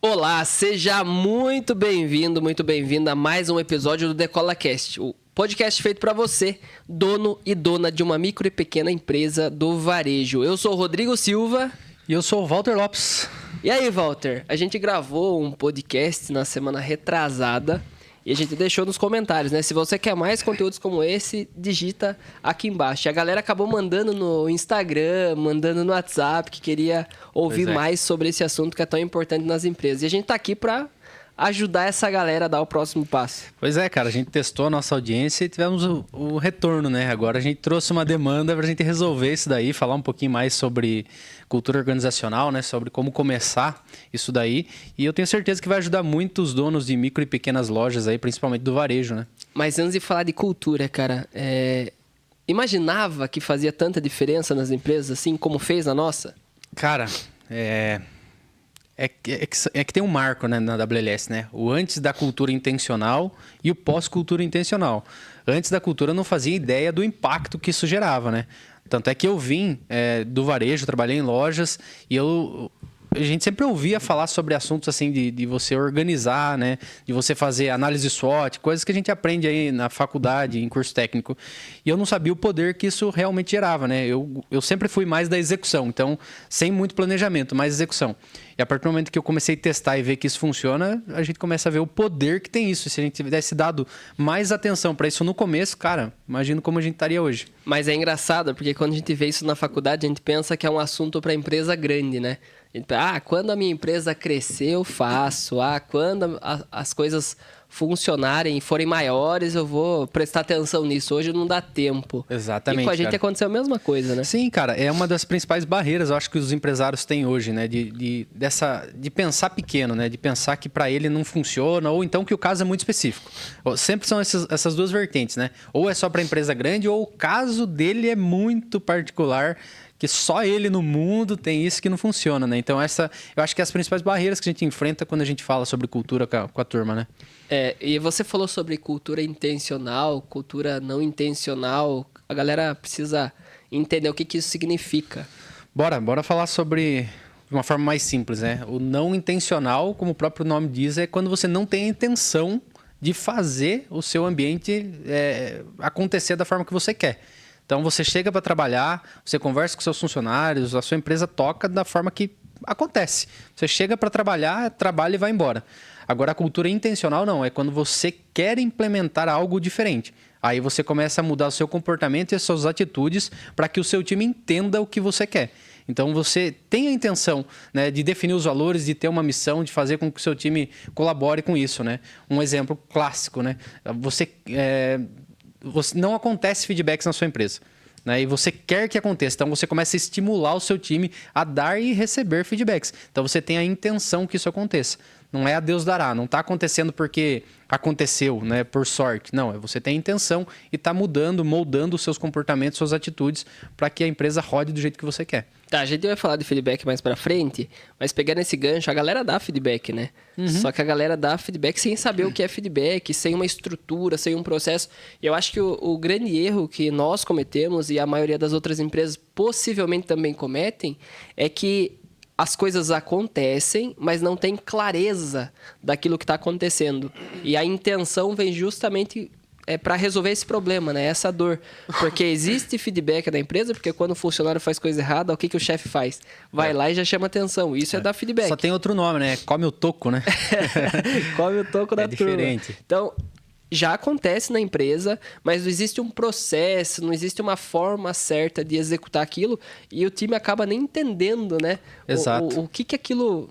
Olá, seja muito bem-vindo, muito bem-vinda a mais um episódio do DecolaCast, o podcast feito para você, dono e dona de uma micro e pequena empresa do varejo. Eu sou o Rodrigo Silva. E eu sou o Walter Lopes. E aí, Walter, a gente gravou um podcast na semana retrasada e a gente deixou nos comentários, né? Se você quer mais conteúdos como esse, digita aqui embaixo. E a galera acabou mandando no Instagram, mandando no WhatsApp, que queria ouvir mais sobre esse assunto que é tão importante nas empresas. E a gente tá aqui para ajudar essa galera a dar o próximo passo. Pois é, cara, a gente testou a nossa audiência e tivemos o retorno, né? Agora a gente trouxe uma demanda pra gente resolver isso daí, falar um pouquinho mais sobre cultura organizacional, né? Sobre como começar isso daí. E eu tenho certeza que vai ajudar muito os donos de micro e pequenas lojas aí, principalmente do varejo, né? Mas antes de falar de cultura, cara, imaginava que fazia tanta diferença nas empresas, assim como fez na nossa? Cara, É que tem um marco, né, na WLS, né? O antes da cultura intencional e o pós-cultura intencional. Antes da cultura eu não fazia ideia do impacto que isso gerava, né? Tanto é que eu vim do varejo, trabalhei em lojas e a gente sempre ouvia falar sobre assuntos assim de você organizar, né? De você fazer análise SWOT, coisas que a gente aprende aí na faculdade, em curso técnico. E eu não sabia o poder que isso realmente gerava, né? Eu sempre fui mais da execução, então sem muito planejamento, mais execução. E a partir do momento que eu comecei a testar e ver que isso funciona, a gente começa a ver o poder que tem isso. Se a gente tivesse dado mais atenção para isso no começo, cara, imagino como a gente estaria hoje. Mas é engraçado, porque quando a gente vê isso na faculdade, a gente pensa que é um assunto para empresa grande, né? Quando a minha empresa crescer, eu faço. Quando as coisas funcionarem e forem maiores, eu vou prestar atenção nisso. Hoje não dá tempo. Exatamente. E com a gente aconteceu a mesma coisa, né? Sim, cara, é uma das principais barreiras, eu acho que os empresários têm hoje, né? De pensar pequeno, né? De pensar que para ele não funciona, ou então que o caso é muito específico. Sempre são essas duas vertentes, né? Ou é só para empresa grande, ou o caso dele é muito particular, que só ele no mundo tem isso que não funciona, né? Então eu acho que é as principais barreiras que a gente enfrenta quando a gente fala sobre cultura com a turma, né? E você falou sobre cultura intencional, cultura não intencional. A galera precisa entender o que isso significa. Bora falar sobre de uma forma mais simples, né? O não intencional, como o próprio nome diz, é quando você não tem a intenção de fazer o seu ambiente acontecer da forma que você quer. Então você chega para trabalhar, você conversa com seus funcionários, a sua empresa toca da forma que acontece. Você chega para trabalhar, trabalha e vai embora. Agora a cultura intencional não, é quando você quer implementar algo diferente. Aí você começa a mudar o seu comportamento e as suas atitudes para que o seu time entenda o que você quer. Então você tem a intenção, né, de definir os valores, de ter uma missão, de fazer com que o seu time colabore com isso, né? Um exemplo clássico, né? Você não acontece feedbacks na sua empresa, né? E você quer que aconteça. Então você começa a estimular o seu time a dar e receber feedbacks. Então você tem a intenção que isso aconteça. Não é a Deus dará, não está acontecendo porque aconteceu, né, por sorte. Não, você tem a intenção e está mudando, moldando os seus comportamentos, suas atitudes para que a empresa rode do jeito que você quer. Tá, a gente vai falar de feedback mais pra frente, mas pegando esse gancho, a galera dá feedback, né? Uhum. Só que a galera dá feedback sem saber o que é feedback, sem uma estrutura, sem um processo. E eu acho que o grande erro que nós cometemos e a maioria das outras empresas possivelmente também cometem é que as coisas acontecem, mas não tem clareza daquilo que está acontecendo. E a intenção vem justamente para resolver esse problema, né? Essa dor. Porque existe feedback da empresa, porque quando o funcionário faz coisa errada, o que o chefe faz? Vai lá e já chama atenção. Isso é dar feedback. Só tem outro nome, né? Come o toco, né? Come o toco da turma. É diferente. Então, já acontece na empresa, mas não existe um processo, não existe uma forma certa de executar aquilo e o time acaba nem entendendo, né? Exato. No que aquilo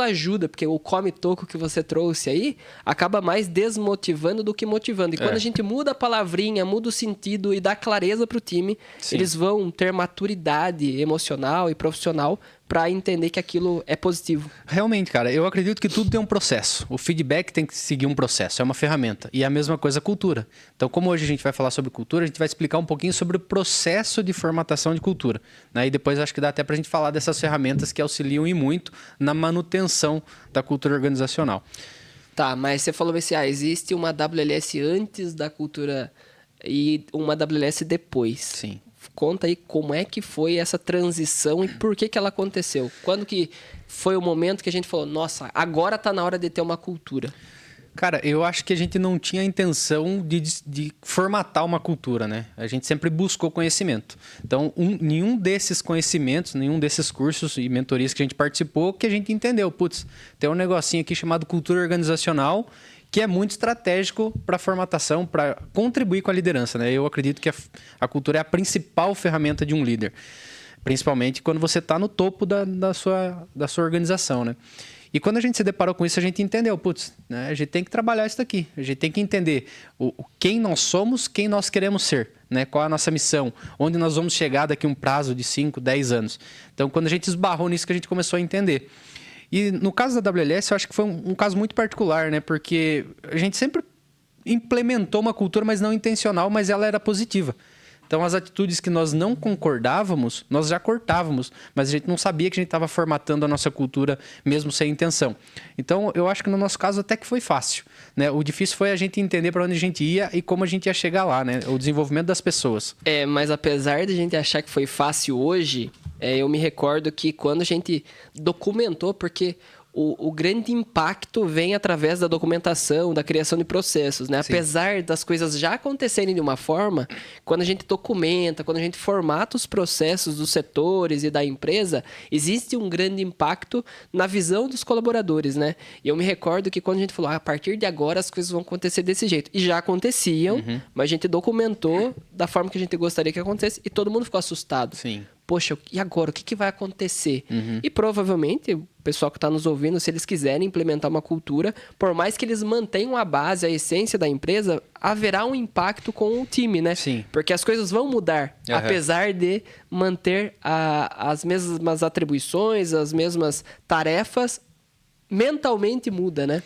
ajuda, porque o come-toco que você trouxe aí acaba mais desmotivando do que motivando. E quando a gente muda a palavrinha, muda o sentido e dá clareza pro time, sim, eles vão ter maturidade emocional e profissional para entender que aquilo é positivo. Realmente, cara, eu acredito que tudo tem um processo. O feedback tem que seguir um processo, é uma ferramenta. E a mesma coisa a cultura. Então, como hoje a gente vai falar sobre cultura, a gente vai explicar um pouquinho sobre o processo de formatação de cultura, né? E depois acho que dá até pra gente falar dessas ferramentas que auxiliam e muito na manutenção da cultura organizacional. Tá, mas você falou assim, existe uma WLS antes da cultura e uma WLS depois. Sim. Conta aí como é que foi essa transição e por que ela aconteceu. Quando que foi o momento que a gente falou, nossa, agora tá na hora de ter uma cultura? Cara, eu acho que a gente não tinha a intenção de formatar uma cultura, né? A gente sempre buscou conhecimento. Então, nenhum desses conhecimentos, nenhum desses cursos e mentorias que a gente participou, que a gente entendeu. Putz, tem um negocinho aqui chamado cultura organizacional, que é muito estratégico para a formatação, para contribuir com a liderança, né? Eu acredito que a cultura é a principal ferramenta de um líder. Principalmente quando você está no topo da sua organização, né? E quando a gente se deparou com isso, a gente entendeu, putz, né, a gente tem que trabalhar isso daqui. A gente tem que entender quem nós somos, quem nós queremos ser, né? Qual é a nossa missão, onde nós vamos chegar daqui a um prazo de 5, 10 anos. Então, quando a gente esbarrou nisso, que a gente começou a entender. E no caso da WLS, eu acho que foi um caso muito particular, né? Porque a gente sempre implementou uma cultura, mas não intencional, mas ela era positiva. Então, as atitudes que nós não concordávamos, nós já cortávamos, mas a gente não sabia que a gente estava formatando a nossa cultura mesmo sem intenção. Então, eu acho que no nosso caso até que foi fácil, né? O difícil foi a gente entender para onde a gente ia e como a gente ia chegar lá, né? O desenvolvimento das pessoas. Mas apesar de a gente achar que foi fácil hoje, eu me recordo que quando a gente documentou, porque o grande impacto vem através da documentação, da criação de processos, né? Sim. Apesar das coisas já acontecerem de uma forma, quando a gente documenta, quando a gente formata os processos dos setores e da empresa, existe um grande impacto na visão dos colaboradores, né? E eu me recordo que quando a gente falou, a partir de agora as coisas vão acontecer desse jeito. E já aconteciam, mas a gente documentou da forma que a gente gostaria que acontecesse e todo mundo ficou assustado. Sim. Poxa, e agora? O que vai acontecer? E provavelmente, o pessoal que está nos ouvindo, se eles quiserem implementar uma cultura, por mais que eles mantenham a base, a essência da empresa, haverá um impacto com o time, né? Sim. Porque as coisas vão mudar, apesar de manter as mesmas atribuições, as mesmas tarefas, mentalmente muda, né?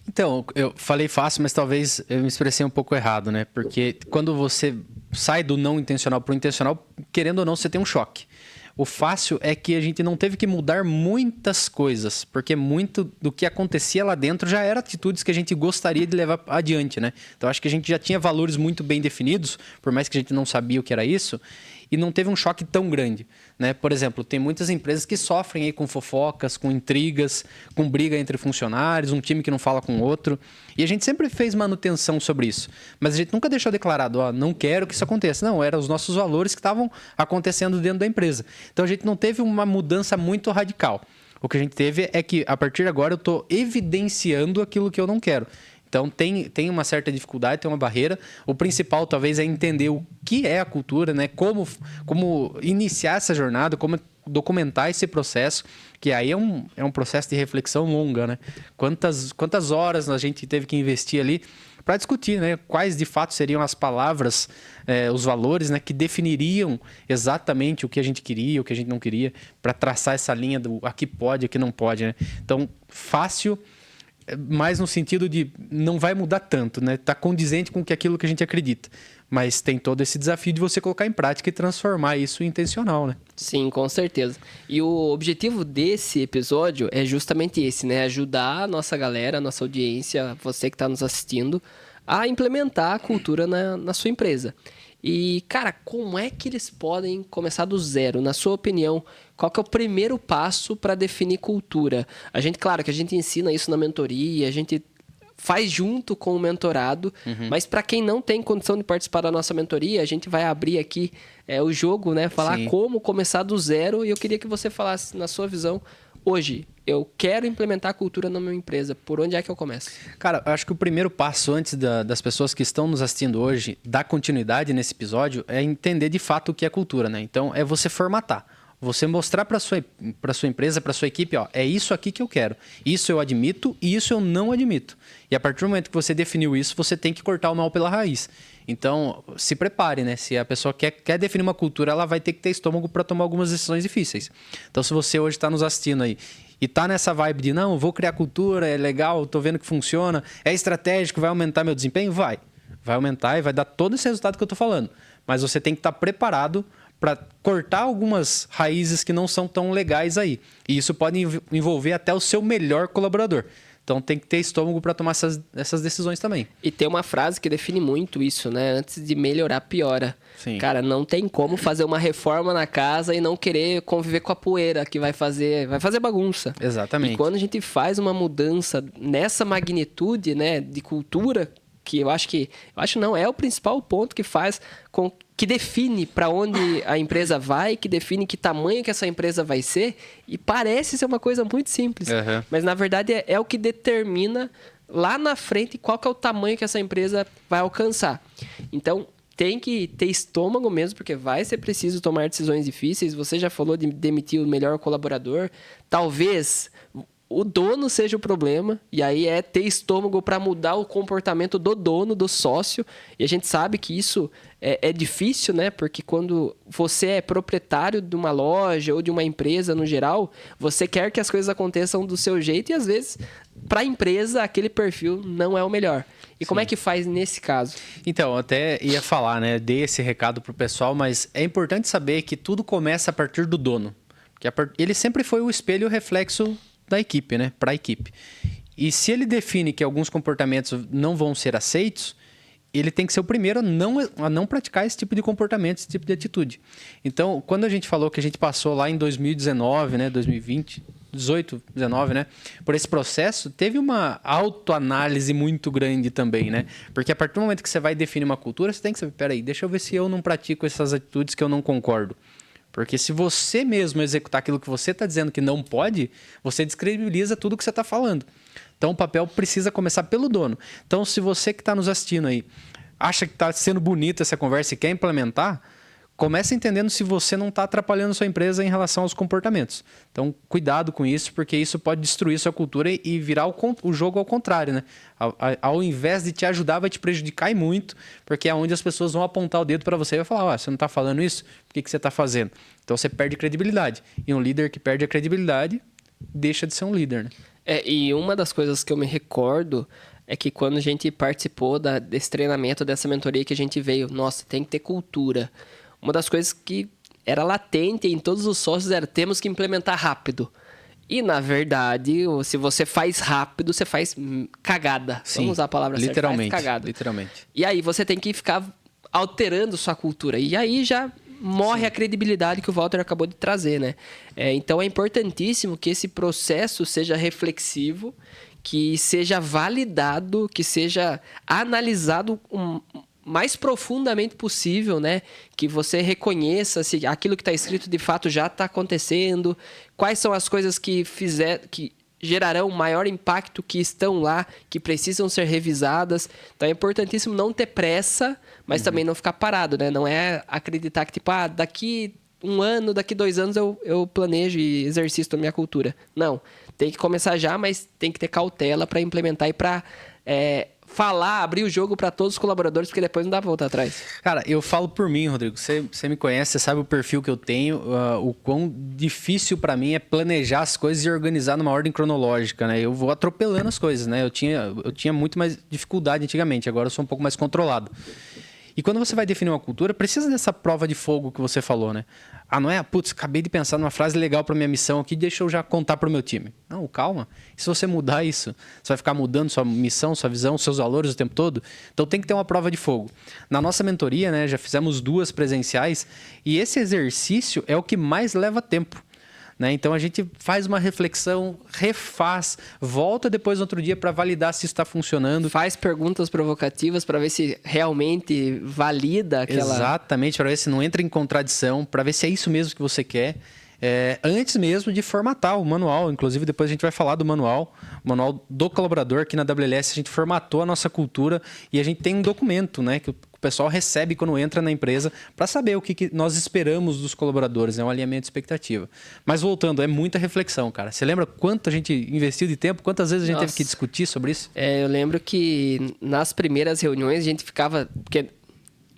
Então, eu falei fácil, mas talvez eu me expressei um pouco errado, né? Porque quando você sai do não intencional para o intencional, querendo ou não, você tem um choque. O fácil é que a gente não teve que mudar muitas coisas, porque muito do que acontecia lá dentro já era atitudes que a gente gostaria de levar adiante, né? Então, acho que a gente já tinha valores muito bem definidos, por mais que a gente não sabia o que era isso, e não teve um choque tão grande, né? Por exemplo, tem muitas empresas que sofrem aí com fofocas, com intrigas, com briga entre funcionários, um time que não fala com o outro. E a gente sempre fez manutenção sobre isso. Mas a gente nunca deixou declarado, não quero que isso aconteça. Não, eram os nossos valores que estavam acontecendo dentro da empresa. Então a gente não teve uma mudança muito radical. O que a gente teve é que, a partir de agora, eu estou evidenciando aquilo que eu não quero. Então, tem uma certa dificuldade, tem uma barreira. O principal, talvez, é entender o que é a cultura, né? Como iniciar essa jornada, como documentar esse processo, que aí é um processo de reflexão longa, né? Quantas horas a gente teve que investir ali para discutir, né? Quais, de fato, seriam as palavras, os valores, né? Que definiriam exatamente o que a gente queria, o que a gente não queria, para traçar essa linha do aqui pode, aqui não pode, né? Então, fácil, mais no sentido de não vai mudar tanto, né? Tá condizente com aquilo que a gente acredita. Mas tem todo esse desafio de você colocar em prática e transformar isso em intencional, né? Sim, com certeza. E o objetivo desse episódio é justamente esse, né? Ajudar a nossa galera, a nossa audiência, você que está nos assistindo, a implementar a cultura na sua empresa. E, cara, como é que eles podem começar do zero? Na sua opinião, qual que é o primeiro passo para definir cultura? Claro que a gente ensina isso na mentoria, a gente faz junto com o mentorado, mas para quem não tem condição de participar da nossa mentoria, a gente vai abrir aqui o jogo, né? Falar como começar do zero, e eu queria que você falasse, na sua visão, hoje, eu quero implementar a cultura na minha empresa, por onde é que eu começo? Cara, eu acho que o primeiro passo, antes das pessoas que estão nos assistindo hoje, dar continuidade nesse episódio, é entender de fato o que é cultura, né? Então, é você formatar. Você mostrar para sua empresa, para sua equipe, é isso aqui que eu quero. Isso eu admito e isso eu não admito. E a partir do momento que você definiu isso, você tem que cortar o mal pela raiz. Então, se prepare, né? Se a pessoa quer definir uma cultura, ela vai ter que ter estômago para tomar algumas decisões difíceis. Então, se você hoje está nos assistindo aí e tá nessa vibe de, não, vou criar cultura, é legal, tô vendo que funciona, é estratégico, vai aumentar meu desempenho? Vai aumentar e vai dar todo esse resultado que eu tô falando. Mas você tem que estar preparado para cortar algumas raízes que não são tão legais aí. E isso pode envolver até o seu melhor colaborador. Então tem que ter estômago para tomar essas decisões também. E tem uma frase que define muito isso, né? Antes de melhorar, piora. Sim. Cara, não tem como fazer uma reforma na casa e não querer conviver com a poeira que vai fazer bagunça. Exatamente. E quando a gente faz uma mudança nessa magnitude, né, de cultura, que eu acho não, é o principal ponto que faz que define para onde a empresa vai, que define que tamanho que essa empresa vai ser, e parece ser uma coisa muito simples, mas na verdade é o que determina lá na frente qual que é o tamanho que essa empresa vai alcançar. Então, tem que ter estômago mesmo, porque vai ser preciso tomar decisões difíceis. Você já falou de demitir o melhor colaborador. Talvez o dono seja o problema, e aí é ter estômago para mudar o comportamento do dono, do sócio. E a gente sabe que isso é difícil, né? Porque quando você é proprietário de uma loja ou de uma empresa no geral, você quer que as coisas aconteçam do seu jeito e às vezes, para a empresa, aquele perfil não é o melhor. E como é que faz nesse caso? Então, até ia falar, né? Dei esse recado pro pessoal, mas é importante saber que tudo começa a partir do dono. Porque ele sempre foi o espelho e o reflexo da equipe, né? Para a equipe. E se ele define que alguns comportamentos não vão ser aceitos, ele tem que ser o primeiro a não praticar esse tipo de comportamento, esse tipo de atitude. Então, quando a gente falou que a gente passou lá em 2019, né? 2020, 18, 19, né? Por esse processo, teve uma autoanálise muito grande também, né? Porque a partir do momento que você vai definir uma cultura, você tem que saber, peraí, deixa eu ver se eu não pratico essas atitudes que eu não concordo. Porque se você mesmo executar aquilo que você está dizendo que não pode, você descredibiliza tudo que você está falando. Então, o papel precisa começar pelo dono. Então, se você que está nos assistindo aí acha que está sendo bonita essa conversa e quer implementar, comece entendendo se você não está atrapalhando sua empresa em relação aos comportamentos. Então, cuidado com isso, porque isso pode destruir sua cultura e virar o jogo ao contrário, né? Ao invés de te ajudar, vai te prejudicar e muito, porque é onde as pessoas vão apontar o dedo para você e vai falar, você não está falando isso? Por que você está fazendo? Então, você perde credibilidade. E um líder que perde a credibilidade deixa de ser um líder, né? E uma das coisas que eu me recordo é que quando a gente participou desse treinamento, dessa mentoria que a gente veio, nossa, tem que ter cultura. Uma das coisas que era latente em todos os sócios era temos que implementar rápido. E, na verdade, se você faz rápido, você faz cagada. Sim, vamos usar a palavra certa, faz cagada. Literalmente. E aí você tem que ficar alterando sua cultura. E aí já morre a credibilidade que o Walter acabou de trazer, né? Então é importantíssimo que esse processo seja reflexivo, que seja validado, que seja analisado mais profundamente possível, né? Que você reconheça se aquilo que está escrito de fato já está acontecendo, quais são as coisas que gerarão maior impacto, que estão lá, que precisam ser revisadas. Então é importantíssimo não ter pressa, mas também não ficar parado, né? Não é acreditar que, tipo, daqui 1 ano, daqui 2 anos eu planejo e exercito a minha cultura. Não, tem que começar já, mas tem que ter cautela para implementar e para abrir o jogo para todos os colaboradores, porque depois não dá para voltar atrás. Cara, eu falo por mim, Rodrigo. Você me conhece, você sabe o perfil que eu tenho, o quão difícil para mim é planejar as coisas e organizar numa ordem cronológica, né? Eu vou atropelando as coisas, né? Eu tinha muito mais dificuldade antigamente, agora eu sou um pouco mais controlado. E quando você vai definir uma cultura, precisa dessa prova de fogo que você falou, né? Não é, acabei de pensar numa frase legal para minha missão aqui, deixa eu já contar para o meu time. Não, calma. E se você mudar isso, você vai ficar mudando sua missão, sua visão, seus valores o tempo todo? Então tem que ter uma prova de fogo. Na nossa mentoria, né, já fizemos 2 presenciais e esse exercício é o que mais leva tempo. Né? Então a gente faz uma reflexão, refaz, volta depois no outro dia para validar se está funcionando. Faz perguntas provocativas para ver se realmente valida aquela... Exatamente, para ver se não entra em contradição, para ver se é isso mesmo que você quer. Antes mesmo de formatar o manual, inclusive depois a gente vai falar do manual, o manual do colaborador. Aqui na WLS a gente formatou a nossa cultura e a gente tem um documento, né, que o pessoal recebe quando entra na empresa para saber o que nós esperamos dos colaboradores, é um alinhamento de expectativa. Mas voltando, é muita reflexão, cara. Você lembra quanto a gente investiu de tempo? Quantas vezes a gente teve que discutir sobre isso? Eu lembro que nas primeiras reuniões a gente ficava... Porque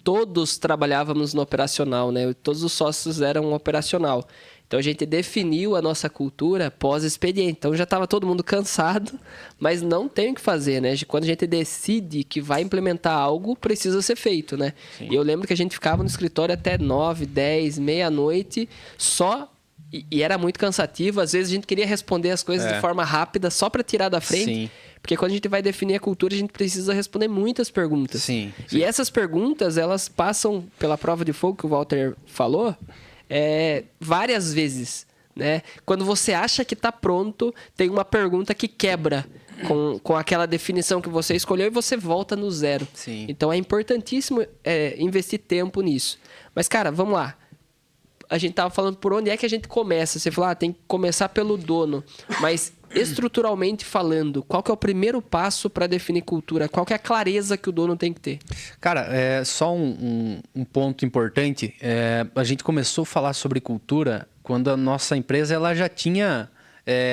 todos trabalhávamos no operacional, né? Todos os sócios eram operacional. Então a gente definiu a nossa cultura pós-expediente. Então já estava todo mundo cansado, mas não tem o que fazer, né? Quando a gente decide que vai implementar algo, precisa ser feito, né? Sim. E eu lembro que a gente ficava no escritório até 9, 10, meia-noite, só E era muito cansativo. Às vezes a gente queria responder as coisas de forma rápida só para tirar da frente. Sim. Porque quando a gente vai definir a cultura, a gente precisa responder muitas perguntas. Sim. E essas perguntas, elas passam pela prova de fogo que o Walter falou várias vezes, né? Quando você acha que está pronto, tem uma pergunta que quebra com aquela definição que você escolheu e você volta no zero. Sim. Então é importantíssimo investir tempo nisso. Mas, cara, vamos lá. A gente tava falando por onde é que a gente começa. Você falou, tem que começar pelo dono. Mas, estruturalmente falando, qual que é o primeiro passo para definir cultura? Qual que é a clareza que o dono tem que ter? Cara, só um ponto importante. A gente começou a falar sobre cultura quando a nossa empresa ela já tinha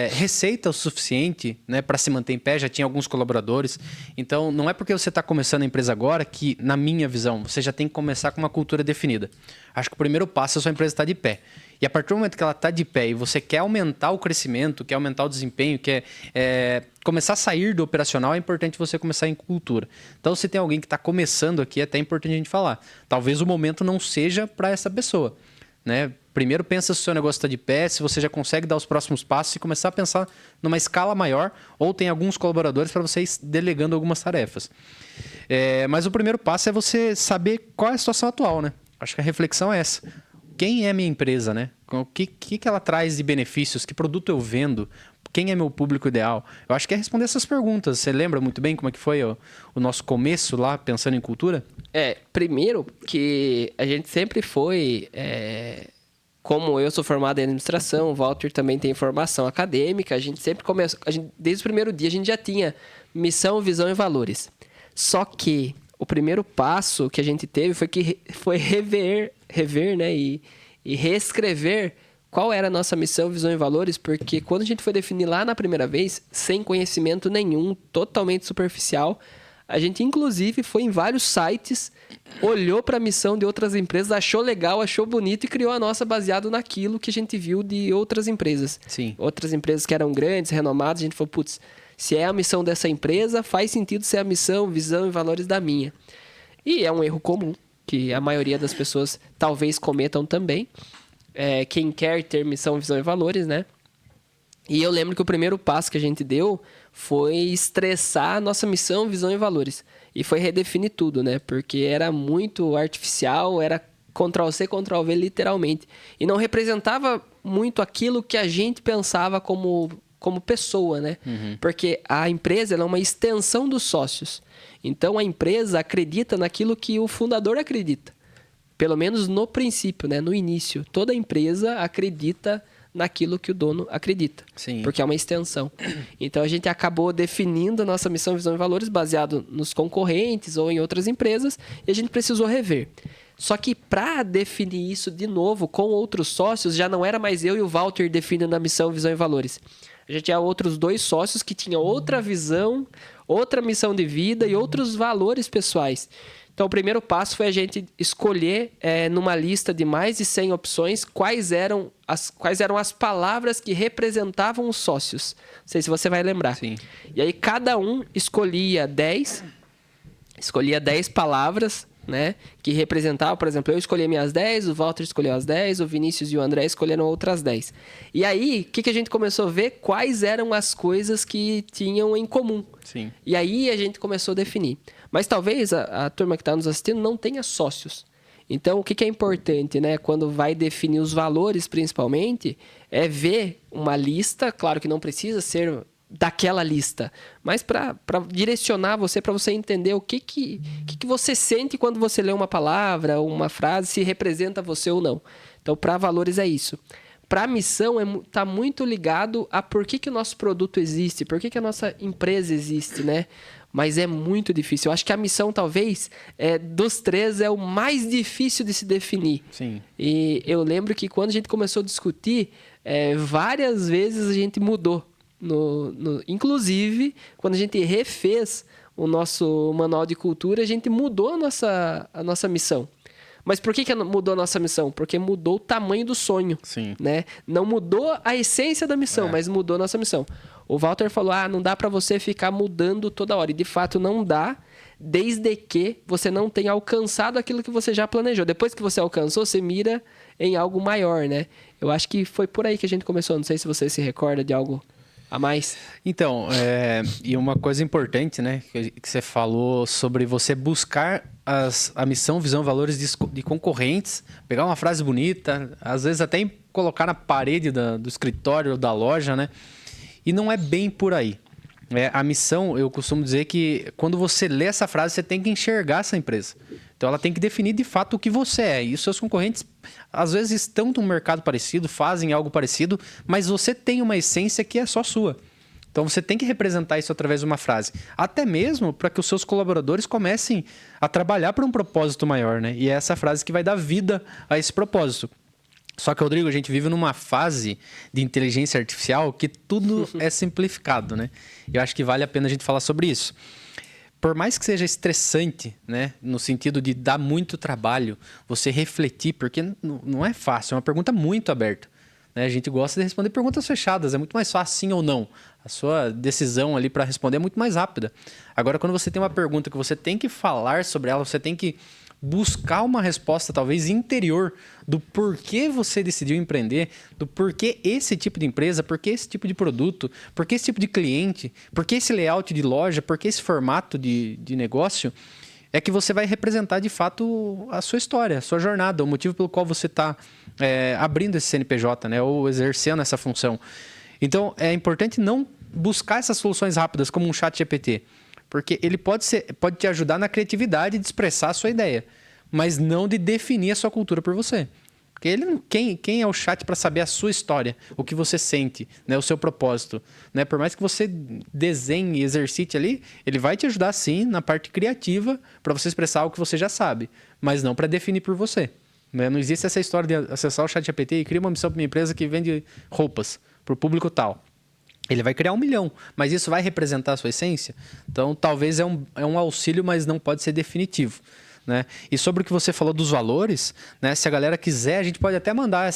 receita o suficiente, né, para se manter em pé, já tinha alguns colaboradores. Então, não é porque você está começando a empresa agora que, na minha visão, você já tem que começar com uma cultura definida. Acho que o primeiro passo é a sua empresa estar de pé. E a partir do momento que ela está de pé e você quer aumentar o crescimento, quer aumentar o desempenho, quer começar a sair do operacional, é importante você começar em cultura. Então, se tem alguém que está começando aqui, é até importante a gente falar. Talvez o momento não seja para essa pessoa, né? Primeiro pensa se o seu negócio está de pé, se você já consegue dar os próximos passos e começar a pensar numa escala maior, ou tem alguns colaboradores para você ir delegando algumas tarefas. Mas o primeiro passo é você saber qual é a situação atual, né? Acho que a reflexão é essa. Quem é minha empresa, né? O que ela traz de benefícios? Que produto eu vendo? Quem é meu público ideal? Eu acho que é responder essas perguntas. Você lembra muito bem como é que foi o nosso começo lá, pensando em cultura? Primeiro que a gente sempre foi... Como eu sou formado em administração, o Walter também tem formação acadêmica, a gente sempre começou... desde o primeiro dia a gente já tinha missão, visão e valores. Só que o primeiro passo que a gente teve foi rever, né? E reescrever qual era a nossa missão, visão e valores, porque quando a gente foi definir lá na primeira vez, sem conhecimento nenhum, totalmente superficial, a gente inclusive foi em vários sites, olhou para a missão de outras empresas, achou legal, achou bonito e criou a nossa baseado naquilo que a gente viu de outras empresas. Sim. Outras empresas que eram grandes, renomadas, a gente falou, putz, se é a missão dessa empresa, faz sentido ser a missão, visão e valores da minha. E é um erro comum, que a maioria das pessoas talvez cometam também. Quem quer ter missão, visão e valores, né? E eu lembro que o primeiro passo que a gente deu foi estressar a nossa missão, visão e valores. E foi redefinir tudo, né? Porque era muito artificial, era Ctrl+C, Ctrl+V literalmente. E não representava muito aquilo que a gente pensava como pessoa, né? Uhum. Porque a empresa ela é uma extensão dos sócios. Então, a empresa acredita naquilo que o fundador acredita. Pelo menos no princípio, né? No início. Toda empresa acredita naquilo que o dono acredita. Sim. Porque é uma extensão. Então, a gente acabou definindo a nossa missão, visão e valores baseado nos concorrentes ou em outras empresas e a gente precisou rever. Só que para definir isso de novo com outros sócios, já não era mais eu e o Walter definindo a missão, visão e valores. A gente tinha outros 2 sócios que tinham outra visão, outra missão de vida e outros valores pessoais. Então, o primeiro passo foi a gente escolher, numa lista de mais de 100 opções, quais eram as palavras que representavam os sócios. Não sei se você vai lembrar. Sim. E aí, cada um escolhia 10 palavras, né, que representavam. Por exemplo, eu escolhi minhas 10, o Walter escolheu as 10, o Vinícius e o André escolheram outras 10. E aí, o que a gente começou a ver? Quais eram as coisas que tinham em comum. Sim. E aí, a gente começou a definir. Mas talvez a turma que está nos assistindo não tenha sócios. Então, o que é importante, né? Quando vai definir os valores, principalmente, é ver uma lista. Claro que não precisa ser daquela lista, mas para direcionar você, para você entender o que você sente quando você lê uma palavra ou uma frase, se representa você ou não. Então, para valores é isso. Para a missão, está muito ligado a por que o nosso produto existe, por que a nossa empresa existe, né? Mas é muito difícil. Eu acho que a missão, talvez, dos 3, é o mais difícil de se definir. Sim. E eu lembro que quando a gente começou a discutir, várias vezes a gente mudou. Inclusive, quando a gente refez o nosso manual de cultura, a gente mudou a nossa missão. Mas por que mudou a nossa missão? Porque mudou o tamanho do sonho. Sim. Né? Não mudou a essência da missão, mas mudou a nossa missão. O Walter falou, não dá para você ficar mudando toda hora. E de fato não dá. desde que você não tenha alcançado aquilo que você já planejou. Depois que você alcançou, você mira em algo maior, né? Eu acho que foi por aí que a gente começou. Não sei se você se recorda de algo a mais. Então, e uma coisa importante, né, que você falou sobre você buscar a missão, visão, valores de concorrentes, pegar uma frase bonita, às vezes até colocar na parede do escritório ou da loja, né? E não é bem por aí. A missão, eu costumo dizer que quando você lê essa frase, você tem que enxergar essa empresa. Então, ela tem que definir de fato o que você é. E os seus concorrentes, às vezes, estão num mercado parecido, fazem algo parecido, mas você tem uma essência que é só sua. Então, você tem que representar isso através de uma frase. Até mesmo para que os seus colaboradores comecem a trabalhar para um propósito maior, né? E é essa frase que vai dar vida a esse propósito. Só que, Rodrigo, a gente vive numa fase de inteligência artificial que tudo é simplificado, né? Eu acho que vale a pena a gente falar sobre isso. Por mais que seja estressante, né? No sentido de dar muito trabalho, você refletir, porque não é fácil, é uma pergunta muito aberta. Né? A gente gosta de responder perguntas fechadas, é muito mais fácil sim ou não. A sua decisão ali para responder é muito mais rápida. Agora, quando você tem uma pergunta que você tem que falar sobre ela, você tem que buscar uma resposta talvez interior do porquê você decidiu empreender, do porquê esse tipo de empresa, porquê esse tipo de produto, porquê esse tipo de cliente, porquê esse layout de loja, porquê esse formato de negócio, é que você vai representar de fato a sua história, a sua jornada, o motivo pelo qual você está abrindo esse CNPJ, né, ou exercendo essa função. Então, é importante não buscar essas soluções rápidas como um chat GPT, porque ele pode te ajudar na criatividade de expressar a sua ideia, mas não de definir a sua cultura por você. Porque quem é o chat para saber a sua história, o que você sente, né, o seu propósito? Né? Por mais que você desenhe e exercite ali, ele vai te ajudar sim na parte criativa para você expressar o que você já sabe, mas não para definir por você. Né? Não existe essa história de acessar o chat GPT e criar uma missão para uma empresa que vende roupas para o público tal. Ele vai criar 1 milhão, mas isso vai representar a sua essência? Então, talvez é um auxílio, mas não pode ser definitivo. Né? E sobre o que você falou dos valores, né? Se a galera quiser, a gente pode até mandar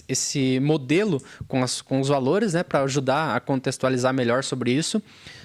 esse modelo com os valores, né? Para ajudar a contextualizar melhor sobre isso.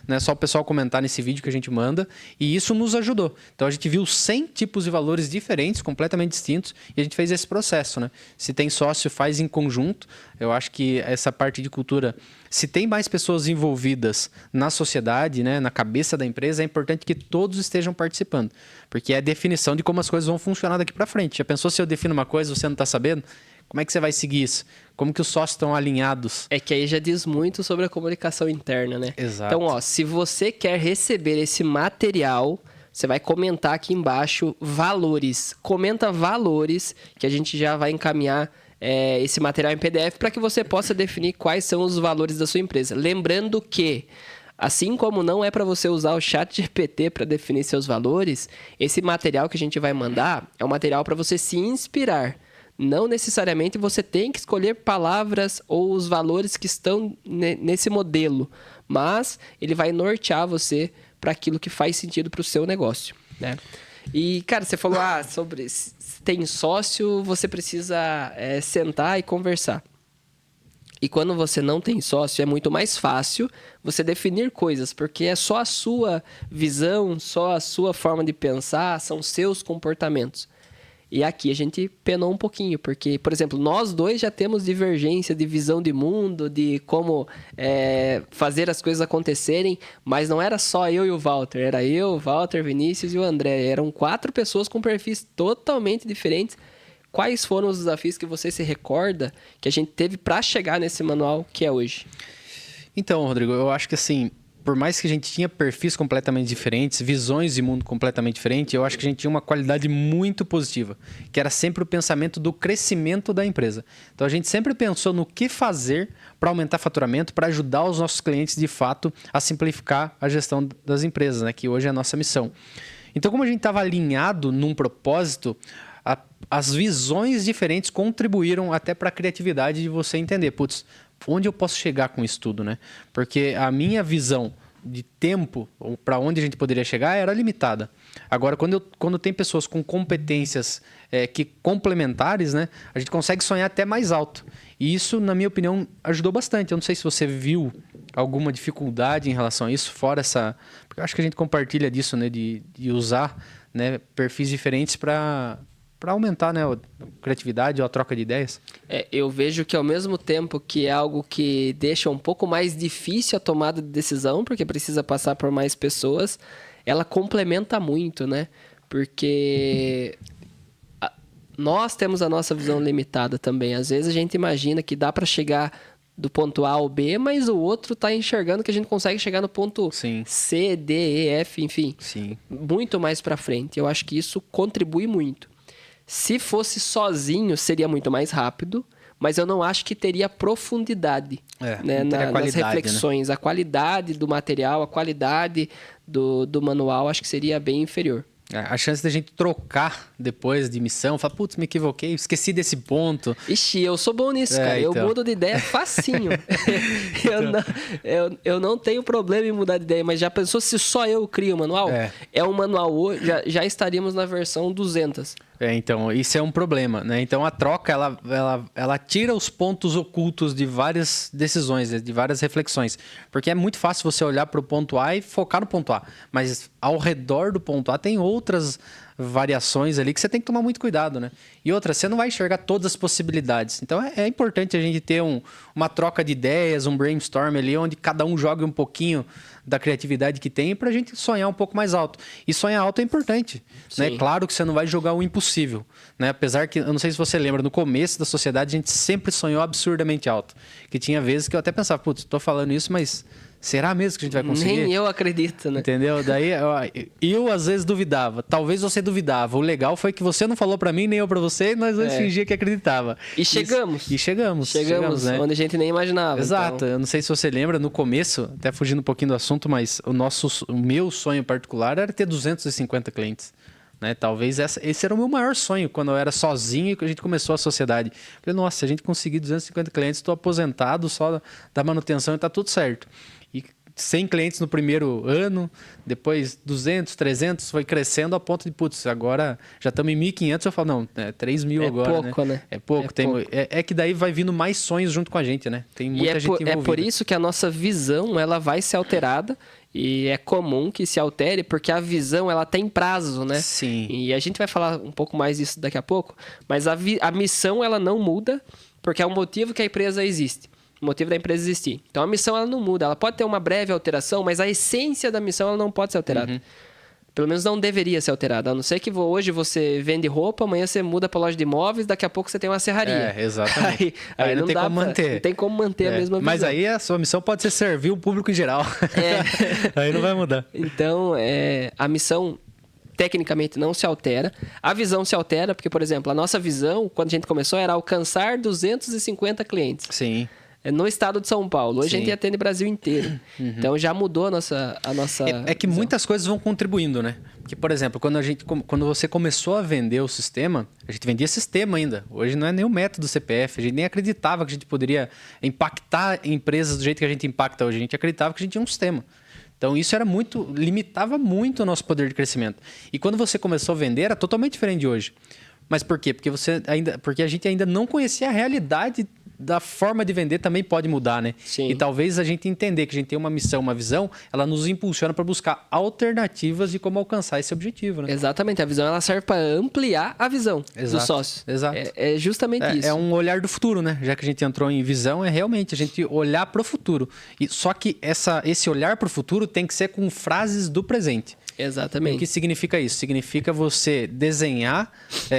Né? Só o pessoal comentar nesse vídeo que a gente manda. E isso nos ajudou. Então, a gente viu 100 tipos de valores diferentes, completamente distintos, e a gente fez esse processo. Né? Se tem sócio, faz em conjunto. Eu acho que essa parte de cultura, se tem mais pessoas envolvidas na sociedade, né, na cabeça da empresa, é importante que todos estejam participando. Porque é a definição de como as coisas vão funcionar daqui para frente. Já pensou se eu defino uma coisa e você não está sabendo? Como é que você vai seguir isso? Como que os sócios estão alinhados? É que aí já diz muito sobre a comunicação interna, né? Exato. Então, se você quer receber esse material, você vai comentar aqui embaixo valores. Comenta valores que a gente já vai encaminhar esse material em PDF para que você possa definir quais são os valores da sua empresa. Lembrando que, assim como não é para você usar o chat GPT para definir seus valores, esse material que a gente vai mandar é um material para você se inspirar. Não necessariamente você tem que escolher palavras ou os valores que estão nesse modelo, mas ele vai nortear você para aquilo que faz sentido para o seu negócio, né? E, cara, você falou sobre se tem sócio, você precisa sentar e conversar. E quando você não tem sócio, é muito mais fácil você definir coisas, porque é só a sua visão, só a sua forma de pensar, são seus comportamentos. E aqui a gente penou um pouquinho, porque, por exemplo, nós dois já temos divergência de visão de mundo, de como fazer as coisas acontecerem, mas não era só eu e o Walter, era eu, o Walter, Vinícius e o André. Eram 4 pessoas com perfis totalmente diferentes. Quais foram os desafios que você se recorda que a gente teve para chegar nesse manual que é hoje? Então, Rodrigo, eu acho que assim, por mais que a gente tinha perfis completamente diferentes, visões de mundo completamente diferentes, eu acho que a gente tinha uma qualidade muito positiva, que era sempre o pensamento do crescimento da empresa. Então, a gente sempre pensou no que fazer para aumentar faturamento, para ajudar os nossos clientes, de fato, a simplificar a gestão das empresas, né? Que hoje é a nossa missão. Então, como a gente estava alinhado num propósito, as visões diferentes contribuíram até para a criatividade de você entender, putz, onde eu posso chegar com isso tudo, né? Porque a minha visão de tempo, ou para onde a gente poderia chegar, era limitada. Agora, quando tem pessoas com competências complementares, né, a gente consegue sonhar até mais alto. E isso, na minha opinião, ajudou bastante. Eu não sei se você viu alguma dificuldade em relação a isso, fora essa... Porque eu acho que a gente compartilha disso, né, de usar, né, perfis diferentes para aumentar, né, a criatividade ou a troca de ideias. Eu vejo que ao mesmo tempo que é algo que deixa um pouco mais difícil a tomada de decisão, porque precisa passar por mais pessoas, ela complementa muito, né? Porque nós temos a nossa visão limitada também. Às vezes a gente imagina que dá para chegar do ponto A ao B, mas o outro está enxergando que a gente consegue chegar no ponto Sim. C, D, E, F, enfim. Sim. Muito mais para frente. Eu acho que isso contribui muito. Se fosse sozinho, seria muito mais rápido, mas eu não acho que teria profundidade, né, nas reflexões. Né? A qualidade do material, a qualidade do manual, acho que seria bem inferior. A chance da gente trocar depois de missão, falar, putz, me equivoquei, esqueci desse ponto. Ixi, eu sou bom nisso, cara. Então. Eu mudo de ideia facinho. Eu não tenho problema em mudar de ideia, mas já pensou se só eu crio o manual? É um manual hoje, já estaríamos na versão 200. Então, isso é um problema, né? Então, a troca, ela tira os pontos ocultos de várias decisões, de várias reflexões. Porque é muito fácil você olhar para o ponto A e focar no ponto A. Mas ao redor do ponto A tem outras variações ali que você tem que tomar muito cuidado, né? E outra, você não vai enxergar todas as possibilidades. Então, é importante a gente ter uma troca de ideias, um brainstorm ali, onde cada um joga um pouquinho da criatividade que tem para a gente sonhar um pouco mais alto. E sonhar alto é importante, né? Claro que você não vai jogar o impossível, né? Apesar que, eu não sei se você lembra, no começo da sociedade a gente sempre sonhou absurdamente alto. Que tinha vezes que eu até pensava, putz, tô falando isso, mas... será mesmo que a gente vai conseguir? Nem eu acredito, né? Entendeu? Daí eu às vezes duvidava. Talvez você duvidava. O legal foi que você não falou pra mim, nem eu pra você, e nós dois fingia que acreditava. E chegamos. Chegamos, né? Onde a gente nem imaginava. Exato. Então... Eu não sei se você lembra, no começo, até fugindo um pouquinho do assunto, mas o meu sonho particular era ter 250 clientes. Né? Talvez esse era o meu maior sonho quando eu era sozinho e que a gente começou a sociedade. Falei, nossa, se a gente conseguir 250 clientes, estou aposentado só da manutenção e tá tudo certo. E 100 clientes no primeiro ano, depois 200, 300, foi crescendo a ponto de, putz, agora já estamos em 1.500, eu falo, não, 3.000 agora, pouco, né? É pouco. É que daí vai vindo mais sonhos junto com a gente, né? Tem muita gente envolvida. É por isso que a nossa visão, ela vai ser alterada e é comum que se altere, porque a visão, ela tem prazo, né? Sim. E a gente vai falar um pouco mais disso daqui a pouco, mas a missão, ela não muda, porque é o motivo que a empresa existe. O motivo da empresa existir. Então, a missão ela não muda. Ela pode ter uma breve alteração, mas a essência da missão ela não pode ser alterada. Uhum. Pelo menos não deveria ser alterada. A não ser que hoje você vende roupa, amanhã você muda para loja de imóveis, daqui a pouco você tem uma serraria. Exatamente. Aí não tem como manter. Não tem como manter a mesma visão. Mas aí a sua missão pode ser servir o público em geral. Aí não vai mudar. Então, a missão... tecnicamente não se altera. A visão se altera, porque, por exemplo, a nossa visão, quando a gente começou, era alcançar 250 clientes. Sim. No estado de São Paulo. Hoje Sim. a gente atende o Brasil inteiro. Uhum. Então já mudou a nossa É que muitas coisas vão contribuindo, né? Porque, por exemplo, quando você começou a vender o sistema, a gente vendia sistema ainda. Hoje não é nem o método CPF. A gente nem acreditava que a gente poderia impactar empresas do jeito que a gente impacta hoje. A gente acreditava que a gente tinha um sistema. Então isso limitava muito o nosso poder de crescimento. E quando você começou a vender, era totalmente diferente de hoje. Mas por quê? Porque a gente ainda não conhecia a realidade da forma de vender também pode mudar, né? Sim. E talvez a gente entender que a gente tem uma missão, uma visão, ela nos impulsiona para buscar alternativas de como alcançar esse objetivo, né? Exatamente. A visão ela serve para ampliar a visão do sócio. Exato. É justamente isso. É um olhar do futuro, né? Já que a gente entrou em visão, é realmente a gente olhar para o futuro. Só que esse olhar para o futuro tem que ser com frases do presente. Exatamente. O que significa isso? Significa você desenhar,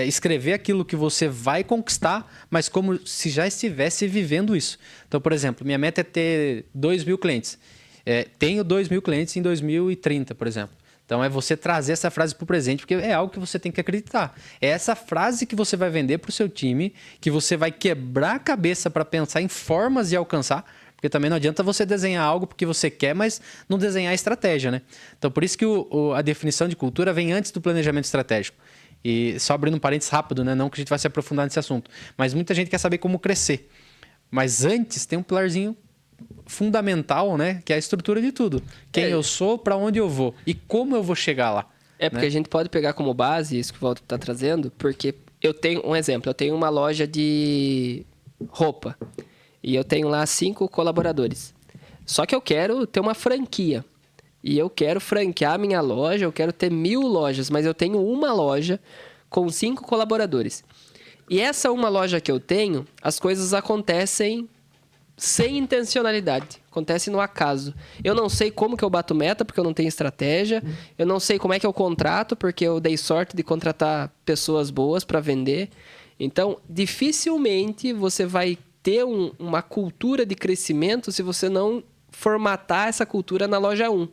escrever aquilo que você vai conquistar, mas como se já estivesse vivendo isso. Então, por exemplo, minha meta é ter 2.000 clientes. Tenho 2.000 clientes em 2030, por exemplo. Então, é você trazer essa frase para o presente, porque é algo que você tem que acreditar. É essa frase que você vai vender para o seu time, que você vai quebrar a cabeça para pensar em formas de alcançar. Porque também não adianta você desenhar algo porque você quer, mas não desenhar a estratégia, né? Então, por isso que a definição de cultura vem antes do planejamento estratégico. E só abrindo um parênteses rápido, né? Não que a gente vai se aprofundar nesse assunto. Mas muita gente quer saber como crescer. Mas antes tem um pilarzinho fundamental, né? Que é a estrutura de tudo. Quem eu sou, para onde eu vou e como eu vou chegar lá. Porque a gente pode pegar como base isso que o Walter está trazendo, porque eu tenho um exemplo, eu tenho uma loja de roupa e eu tenho lá 5 colaboradores. Só que eu quero ter uma franquia e eu quero franquear a minha loja, eu quero ter 1000 lojas, mas eu tenho uma loja com 5 colaboradores. E essa uma loja que eu tenho, as coisas acontecem sem intencionalidade, acontece no acaso. Eu não sei como que eu bato meta, porque eu não tenho estratégia. Eu não sei como é que eu contrato, porque eu dei sorte de contratar pessoas boas para vender. Então, dificilmente você vai ter uma cultura de crescimento se você não formatar essa cultura na loja 1.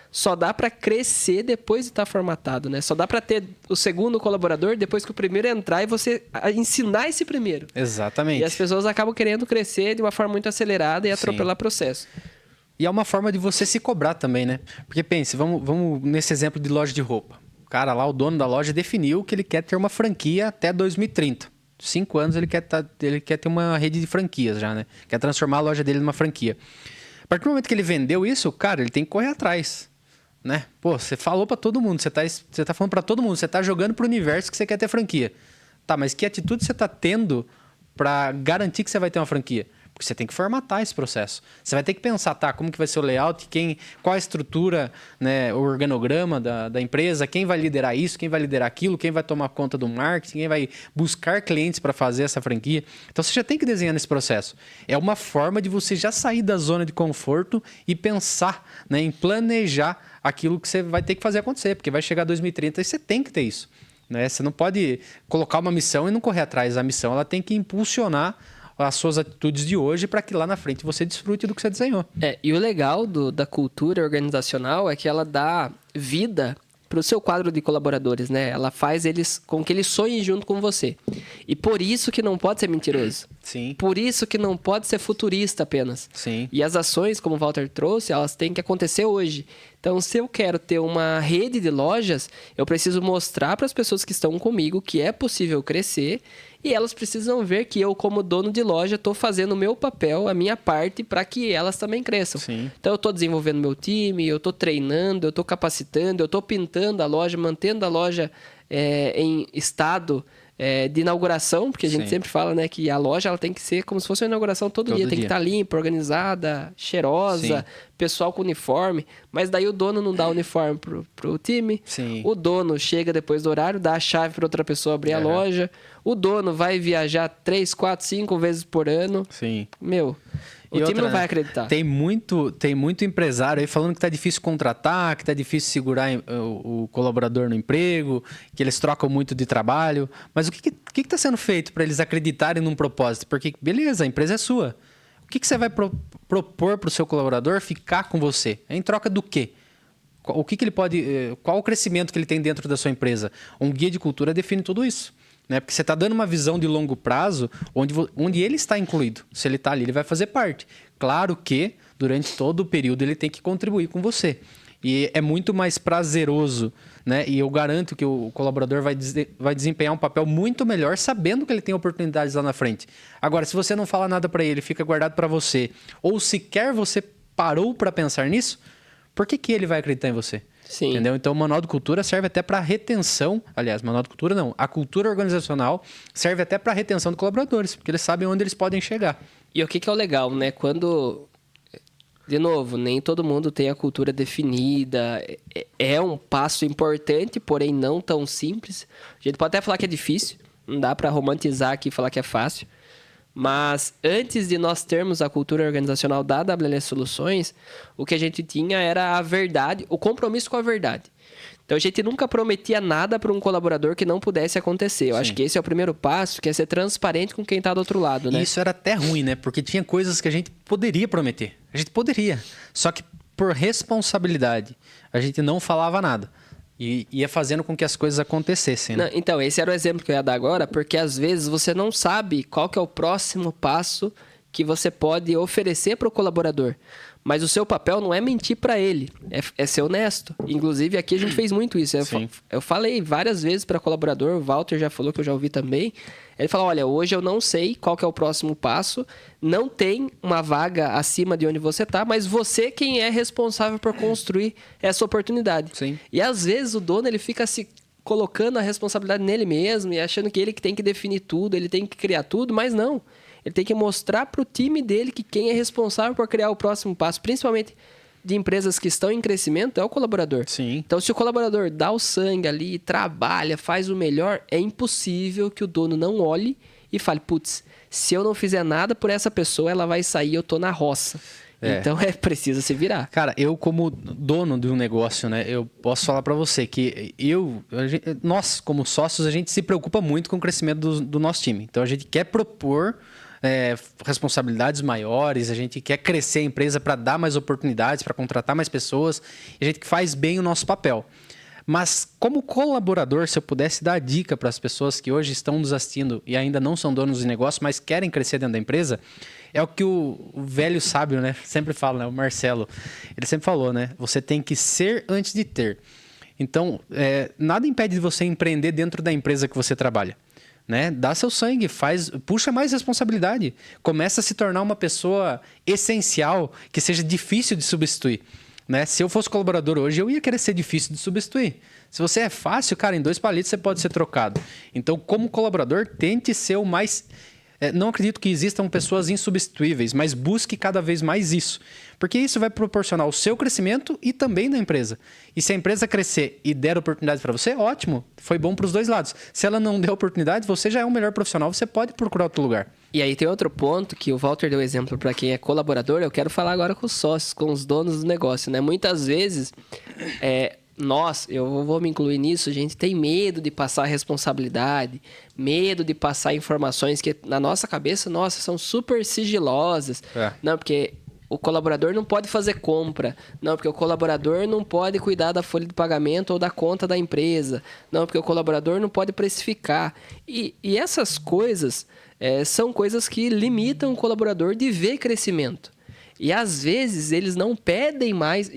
Só dá para crescer depois de estar formatado, né? Só dá para ter o segundo colaborador depois que o primeiro entrar e você ensinar esse primeiro. Exatamente. E as pessoas acabam querendo crescer de uma forma muito acelerada e atropelar o processo. E é uma forma de você se cobrar também, né? Porque pense, vamos nesse exemplo de loja de roupa. O cara lá, o dono da loja, definiu que ele quer ter uma franquia até 2030. 5 anos ele quer ter uma rede de franquias já, né? Quer transformar a loja dele numa franquia. A partir do momento que ele vendeu isso, cara, ele tem que correr atrás. Né? Pô, você falou pra todo mundo, você tá falando pra todo mundo, você tá jogando pro universo que você quer ter franquia. Tá, mas que atitude você tá tendo pra garantir que você vai ter uma franquia? Porque você tem que formatar esse processo. Você vai ter que pensar, tá, como que vai ser o layout, qual a estrutura, né, o organograma da empresa, quem vai liderar isso, quem vai liderar aquilo, quem vai tomar conta do marketing, quem vai buscar clientes para fazer essa franquia. Então você já tem que desenhar nesse processo. É uma forma de você já sair da zona de conforto e pensar, né, em planejar aquilo que você vai ter que fazer acontecer, porque vai chegar 2030 e você tem que ter isso. Né? Você não pode colocar uma missão e não correr atrás da missão, ela tem que impulsionar as suas atitudes de hoje para que lá na frente você desfrute do que você desenhou. E o legal da cultura organizacional é que ela dá vida para o seu quadro de colaboradores, né? Ela faz eles com que eles sonhem junto com você. E por isso que não pode ser mentiroso. Sim. Por isso que não pode ser futurista apenas. Sim. E as ações, como o Walter trouxe, elas têm que acontecer hoje. Então, se eu quero ter uma rede de lojas, eu preciso mostrar para as pessoas que estão comigo que é possível crescer e elas precisam ver que eu, como dono de loja, estou fazendo o meu papel, a minha parte, para que elas também cresçam. Sim. Então, eu estou desenvolvendo meu time, eu estou treinando, eu estou capacitando, eu estou pintando a loja, mantendo a loja em estado de inauguração, porque a gente sempre fala, né, que a loja ela tem que ser como se fosse uma inauguração todo dia. Tem que estar limpa, organizada, cheirosa, pessoal com uniforme. Mas daí o dono não dá uniforme pro time. Sim. O dono chega depois do horário, dá a chave para outra pessoa abrir a loja. O dono vai viajar 3, 4, 5 vezes por ano. Sim. O time não vai acreditar. Tem muito empresário aí falando que tá difícil contratar, que tá difícil segurar o colaborador no emprego, que eles trocam muito de trabalho. Mas o que tá sendo feito para eles acreditarem num propósito? Porque, beleza, a empresa é sua. O que você vai propor para o seu colaborador ficar com você? Em troca do quê? O que ele pode... Qual o crescimento que ele tem dentro da sua empresa? Um guia de cultura define tudo isso. Né? Porque você está dando uma visão de longo prazo onde ele está incluído. Se ele está ali, ele vai fazer parte. Claro que, durante todo o período, ele tem que contribuir com você. E é muito mais prazeroso, né? E eu garanto que o colaborador vai desempenhar um papel muito melhor sabendo que ele tem oportunidades lá na frente. Agora, se você não fala nada para ele, fica guardado para você, ou sequer você parou para pensar nisso, por que ele vai acreditar em você? Sim. Entendeu? Então, o Manual de Cultura serve até para retenção. Aliás, Manual de Cultura não. A cultura organizacional serve até para retenção de colaboradores, porque eles sabem onde eles podem chegar. E o que é o legal, né? Quando... De novo, nem todo mundo tem a cultura definida. É um passo importante, porém não tão simples. A gente pode até falar que é difícil. Não dá para romantizar aqui e falar que é fácil. Mas antes de nós termos a cultura organizacional da WLS Soluções, o que a gente tinha era a verdade, o compromisso com a verdade. Então, a gente nunca prometia nada para um colaborador que não pudesse acontecer. Eu acho que esse é o primeiro passo, que é ser transparente com quem está do outro lado, né? E isso era até ruim, né? Porque tinha coisas que a gente poderia prometer. A gente poderia. Só que por responsabilidade, a gente não falava nada. E ia fazendo com que as coisas acontecessem, né? Não, então, esse era o exemplo que eu ia dar agora, porque às vezes você não sabe qual que é o próximo passo que você pode oferecer para o colaborador. Mas o seu papel não é mentir para ele, é ser honesto. Inclusive, aqui a gente fez muito isso. Eu falei várias vezes para colaborador, o Walter já falou, que eu já ouvi também. Ele falou, olha, hoje eu não sei qual que é o próximo passo, não tem uma vaga acima de onde você está, mas você quem é responsável por construir essa oportunidade. Sim. E às vezes o dono ele fica se colocando a responsabilidade nele mesmo e achando que ele que tem que definir tudo, ele tem que criar tudo, mas não. Ele tem que mostrar para o time dele que quem é responsável por criar o próximo passo, principalmente de empresas que estão em crescimento, é o colaborador. Sim. Então, se o colaborador dá o sangue ali, trabalha, faz o melhor, é impossível que o dono não olhe e fale, putz, se eu não fizer nada por essa pessoa, ela vai sair, eu tô na roça. Então, precisa se virar. Cara, eu como dono de um negócio, né, eu posso falar para você que nós, como sócios, a gente se preocupa muito com o crescimento do nosso time. Então, a gente quer propor responsabilidades maiores, a gente quer crescer a empresa para dar mais oportunidades, para contratar mais pessoas, e a gente faz bem o nosso papel. Mas como colaborador, se eu pudesse dar dica para as pessoas que hoje estão nos assistindo e ainda não são donos de negócio, mas querem crescer dentro da empresa, é o que o velho sábio, né, sempre fala, né, o Marcelo, ele sempre falou, né, você tem que ser antes de ter. Então, nada impede de você empreender dentro da empresa que você trabalha. Né? Dá seu sangue, puxa mais responsabilidade. Começa a se tornar uma pessoa essencial, que seja difícil de substituir. Né? Se eu fosse colaborador hoje, eu ia querer ser difícil de substituir. Se você é fácil, cara, em 2 palitos você pode ser trocado. Então, como colaborador, tente ser o mais... não acredito que existam pessoas insubstituíveis, mas busque cada vez mais isso. Porque isso vai proporcionar o seu crescimento e também da empresa. E se a empresa crescer e der oportunidade para você, ótimo. Foi bom para os dois lados. Se ela não der oportunidade, você já é um melhor profissional, você pode procurar outro lugar. E aí tem outro ponto que o Walter deu exemplo para quem é colaborador, eu quero falar agora com os sócios, com os donos do negócio, né? Muitas vezes, eu vou me incluir nisso, a gente tem medo de passar responsabilidade, medo de passar informações que na nossa cabeça, são super sigilosas. Não, porque o colaborador não pode fazer compra. Não, porque o colaborador não pode cuidar da folha de pagamento ou da conta da empresa. Não, porque o colaborador não pode precificar. E essas coisas são coisas que limitam o colaborador de ver crescimento. E às vezes eles não pedem mais...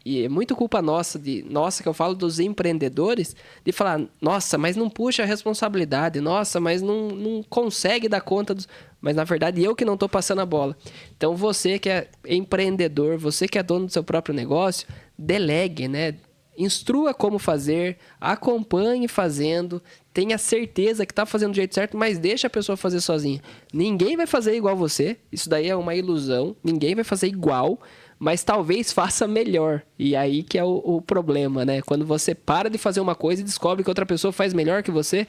E é muito culpa nossa, que eu falo dos empreendedores, de falar, nossa, mas não puxa a responsabilidade, nossa, mas não consegue dar conta dos... Mas, na verdade, eu que não estou passando a bola. Então, você que é empreendedor, você que é dono do seu próprio negócio, delegue, né? Instrua como fazer, acompanhe fazendo, tenha certeza que está fazendo do jeito certo, mas deixa a pessoa fazer sozinha. Ninguém vai fazer igual você, isso daí é uma ilusão, ninguém vai fazer igual, mas talvez faça melhor. E aí que é o problema, né? Quando você para de fazer uma coisa e descobre que outra pessoa faz melhor que você,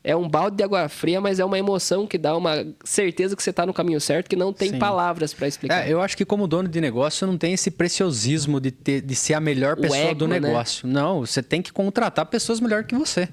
é um balde de água fria, mas é uma emoção que dá uma certeza que você está no caminho certo, que não tem palavras para explicar. Eu acho que como dono de negócio não tem esse preciosismo de ser a melhor pessoa ego, do negócio. Né? Não, você tem que contratar pessoas melhor que você.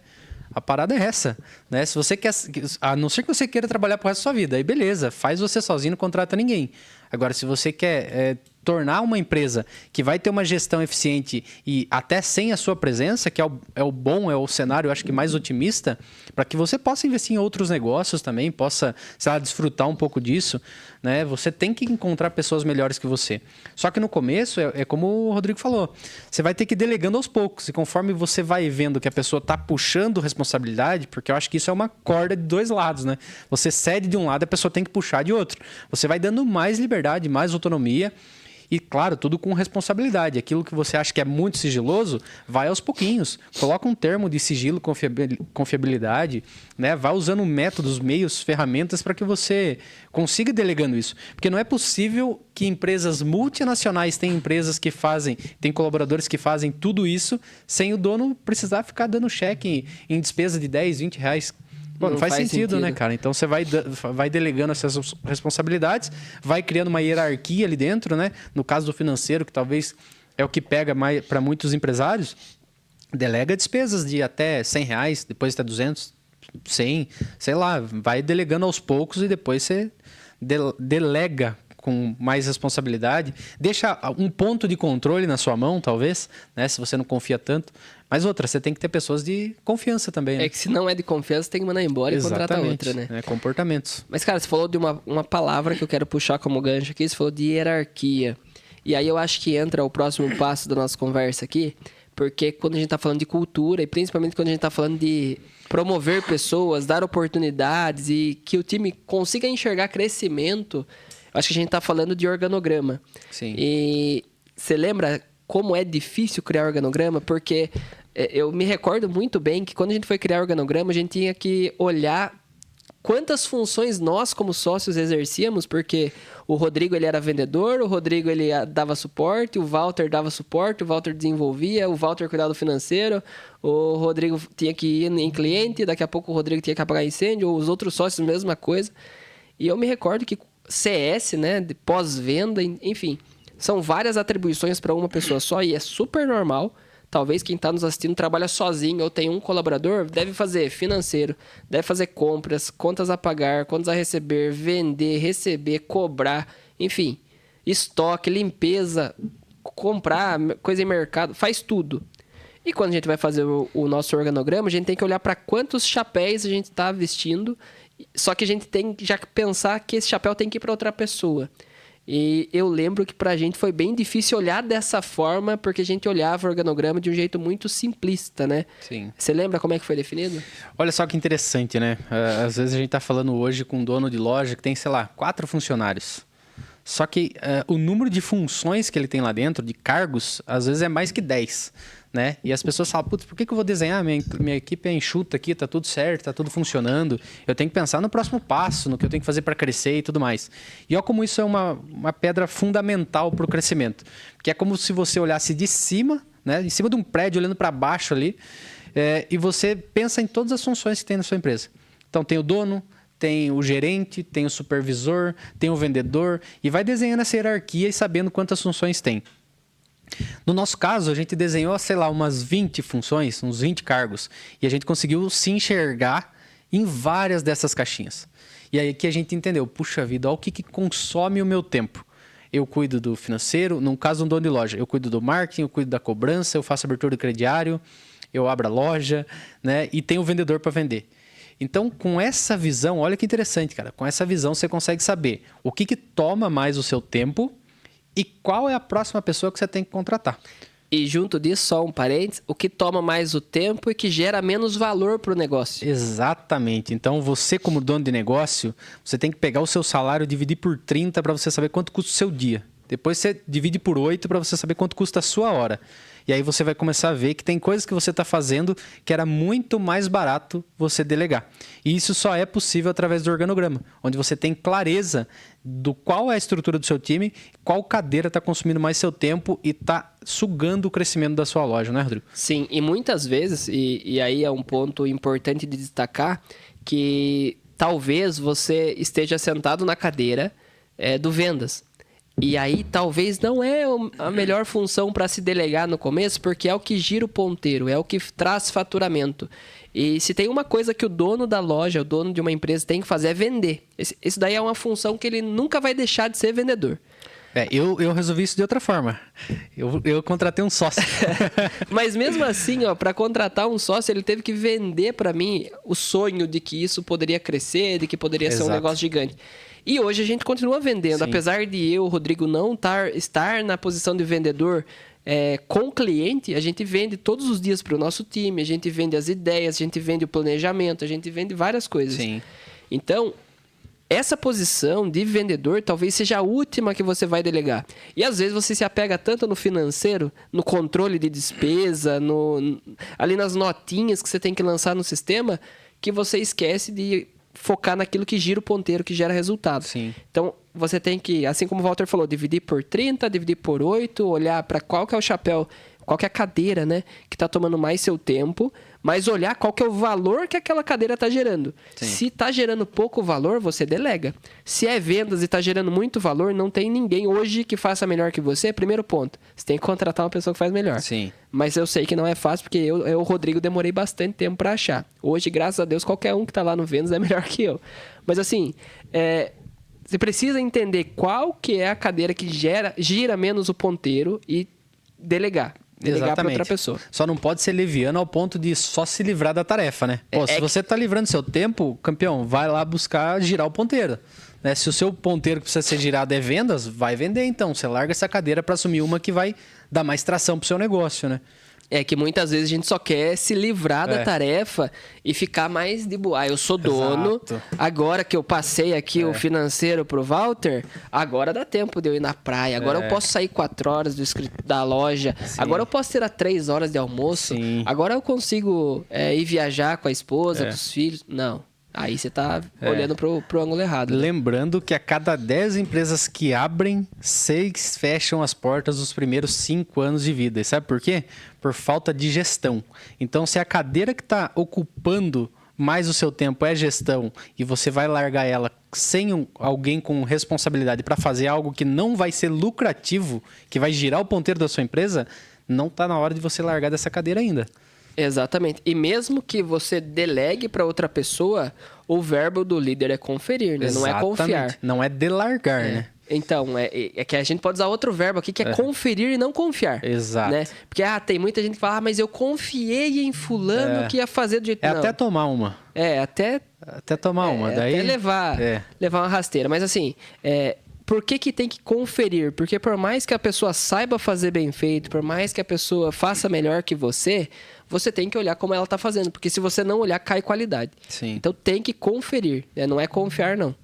A parada é essa, né? Se você quer, a não ser que você queira trabalhar pro resto da sua vida, aí beleza, faz você sozinho, não contrata ninguém. Agora, se você quer tornar uma empresa que vai ter uma gestão eficiente e até sem a sua presença, que é o cenário, eu acho que mais otimista, para que você possa investir em outros negócios também, possa, sei lá, desfrutar um pouco disso, né? Você tem que encontrar pessoas melhores que você. Só que no começo, é como o Rodrigo falou, você vai ter que ir delegando aos poucos, e conforme você vai vendo que a pessoa está puxando responsabilidade, porque eu acho que isso é uma corda de 2 lados, né? Você cede de um lado, a pessoa tem que puxar de outro. Você vai dando mais liberdade, mais autonomia, e, claro, tudo com responsabilidade. Aquilo que você acha que é muito sigiloso, vai aos pouquinhos. Coloca um termo de sigilo, confiabilidade, né? Vai usando métodos, meios, ferramentas para que você consiga delegando isso. Porque não é possível que empresas multinacionais tenham empresas que tem colaboradores que fazem tudo isso sem o dono precisar ficar dando cheque em despesa de 10, 20 reais. Pô, não faz sentido, né, cara? Então, você vai delegando essas responsabilidades, vai criando uma hierarquia ali dentro, né? No caso do financeiro, que talvez é o que pega mais para muitos empresários, delega despesas de até 100 reais, depois até 200, 100, sei lá. Vai delegando aos poucos e depois você delega com mais responsabilidade. Deixa um ponto de controle na sua mão, talvez, né? Se você não confia tanto. Mas você tem que ter pessoas de confiança também, né? É que se não é de confiança, tem que mandar embora e contratar outra, né? Comportamentos. Mas, cara, você falou de uma palavra que eu quero puxar como gancho aqui, você falou de hierarquia. E aí eu acho que entra o próximo passo da nossa conversa aqui, porque quando a gente está falando de cultura, e principalmente quando a gente está falando de promover pessoas, dar oportunidades e que o time consiga enxergar crescimento, eu acho que a gente está falando de organograma. Sim. E você lembra como é difícil criar organograma? Porque eu me recordo muito bem que quando a gente foi criar organograma, a gente tinha que olhar quantas funções nós, como sócios, exercíamos, porque o Rodrigo ele era vendedor, o Rodrigo ele dava suporte, o Walter dava suporte, o Walter desenvolvia, o Walter cuidava do financeiro, o Rodrigo tinha que ir em cliente, daqui a pouco o Rodrigo tinha que apagar incêndio, ou os outros sócios, mesma coisa. E eu me recordo que CS, né, de pós-venda, enfim, são várias atribuições para uma pessoa só e é super normal. Talvez quem está nos assistindo trabalha sozinho ou tem um colaborador, deve fazer financeiro, deve fazer compras, contas a pagar, contas a receber, vender, receber, cobrar, enfim, estoque, limpeza, comprar, coisa em mercado, faz tudo. E quando a gente vai fazer o nosso organograma, a gente tem que olhar para quantos chapéus a gente está vestindo, só que a gente tem que já pensar que esse chapéu tem que ir para outra pessoa. E eu lembro que pra gente foi bem difícil olhar dessa forma, porque a gente olhava o organograma de um jeito muito simplista, né? Sim. Você lembra como é que foi definido? Olha só que interessante, né? Às vezes a gente tá falando hoje com um dono de loja que tem, sei lá, 4 funcionários. Só que o número de funções que ele tem lá dentro, de cargos, às vezes é mais que 10, né? E as pessoas falam, putz, por que eu vou desenhar? Minha equipe é enxuta aqui, tá tudo certo, tá tudo funcionando. Eu tenho que pensar no próximo passo, no que eu tenho que fazer para crescer e tudo mais. E olha como isso é uma pedra fundamental para o crescimento. Que é como se você olhasse de cima, né? Em cima de um prédio, olhando para baixo ali, e você pensa em todas as funções que tem na sua empresa. Então tem o dono, tem o gerente, tem o supervisor, tem o vendedor, e vai desenhando essa hierarquia e sabendo quantas funções tem. No nosso caso, a gente desenhou, sei lá, umas 20 funções, uns 20 cargos, e a gente conseguiu se enxergar em várias dessas caixinhas. E aí que a gente entendeu, puxa vida, olha o que consome o meu tempo. Eu cuido do financeiro, no caso um dono de loja, eu cuido do marketing, eu cuido da cobrança, eu faço abertura do crediário, eu abro a loja, né? E tem o vendedor para vender. Então, com essa visão, olha que interessante, cara. Com essa visão, você consegue saber o que toma mais o seu tempo e qual é a próxima pessoa que você tem que contratar. E junto disso, só um parênteses, o que toma mais o tempo e que gera menos valor para o negócio. Exatamente. Então, você como dono de negócio, você tem que pegar o seu salário e dividir por 30 para você saber quanto custa o seu dia. Depois você divide por 8 para você saber quanto custa a sua hora. E aí você vai começar a ver que tem coisas que você está fazendo que era muito mais barato você delegar. E isso só é possível através do organograma, onde você tem clareza do qual é a estrutura do seu time, qual cadeira está consumindo mais seu tempo e está sugando o crescimento da sua loja, né, Rodrigo? Sim, e muitas vezes, e aí é um ponto importante de destacar, que talvez você esteja sentado na cadeira do vendas. E aí talvez não é a melhor função para se delegar no começo, porque é o que gira o ponteiro, é o que traz faturamento. E se tem uma coisa que o dono da loja, o dono de uma empresa tem que fazer é vender. Isso daí é uma função que ele nunca vai deixar de ser vendedor. Eu resolvi isso de outra forma. Eu contratei um sócio. Mas mesmo assim, para contratar um sócio, ele teve que vender para mim o sonho de que isso poderia crescer, de que poderia ser um negócio gigante. E hoje a gente continua vendendo. Sim. Apesar de eu, Rodrigo, não estar na posição de vendedor com o cliente, a gente vende todos os dias para o nosso time, a gente vende as ideias, a gente vende o planejamento, a gente vende várias coisas. Sim. Então, essa posição de vendedor talvez seja a última que você vai delegar. E às vezes você se apega tanto no financeiro, no controle de despesa, ali nas notinhas que você tem que lançar no sistema, que você esquece de focar naquilo que gira o ponteiro, que gera resultado. Sim. Então, você tem que, assim como o Walter falou, dividir por 30, dividir por 8, olhar para qual que é o chapéu, qual que é a cadeira, né, que está tomando mais seu tempo, mas olhar qual que é o valor que aquela cadeira está gerando. Sim. Se está gerando pouco valor, você delega. Se é vendas e está gerando muito valor, não tem ninguém hoje que faça melhor que você. Primeiro ponto, você tem que contratar uma pessoa que faz melhor. Sim. Mas eu sei que não é fácil, porque eu, Rodrigo, demorei bastante tempo para achar. Hoje, graças a Deus, qualquer um que está lá no vendas é melhor que eu. Mas assim, você precisa entender qual que é a cadeira que gira menos o ponteiro e delegar. delegar para outra pessoa. Só não pode ser leviano ao ponto de só se livrar da tarefa, né? Pô, se você tá livrando seu tempo, campeão, vai lá buscar girar o ponteiro. Né? Se o seu ponteiro que precisa ser girado é vendas, vai vender então. Você larga essa cadeira para assumir uma que vai dar mais tração pro seu negócio, né? É que muitas vezes a gente só quer se livrar da tarefa e ficar mais de boa. Eu sou dono, Exato. agora que eu passei aqui o financeiro pro Walter, agora dá tempo de eu ir na praia. Agora eu posso sair 4 horas da loja. Sim. Agora eu posso tirar 3 horas de almoço. Sim. Agora eu consigo ir viajar com a esposa, com os filhos. Não. Aí você tá olhando pro ângulo errado. Lembrando que a cada 10 empresas que abrem, 6 fecham as portas nos primeiros 5 anos de vida. E sabe por quê? Por falta de gestão. Então, se a cadeira que está ocupando mais o seu tempo é gestão e você vai largar ela sem alguém com responsabilidade para fazer algo que não vai ser lucrativo, que vai girar o ponteiro da sua empresa, não está na hora de você largar dessa cadeira ainda. Exatamente. E mesmo que você delegue para outra pessoa, o verbo do líder é conferir, né? Exatamente. Não é confiar. Não é delargar, né? Então, é que a gente pode usar outro verbo aqui, que é conferir e não confiar. Exato. Né? Porque tem muita gente que fala, mas eu confiei em fulano que ia fazer do jeito... É não. até tomar uma. Até tomar uma. Daí... Até levar uma rasteira. Mas assim... Por que tem que conferir? Porque por mais que a pessoa saiba fazer bem feito, por mais que a pessoa faça melhor que você tem que olhar como ela está fazendo. Porque se você não olhar, cai qualidade. Sim. Então tem que conferir, né? Não é confiar, não.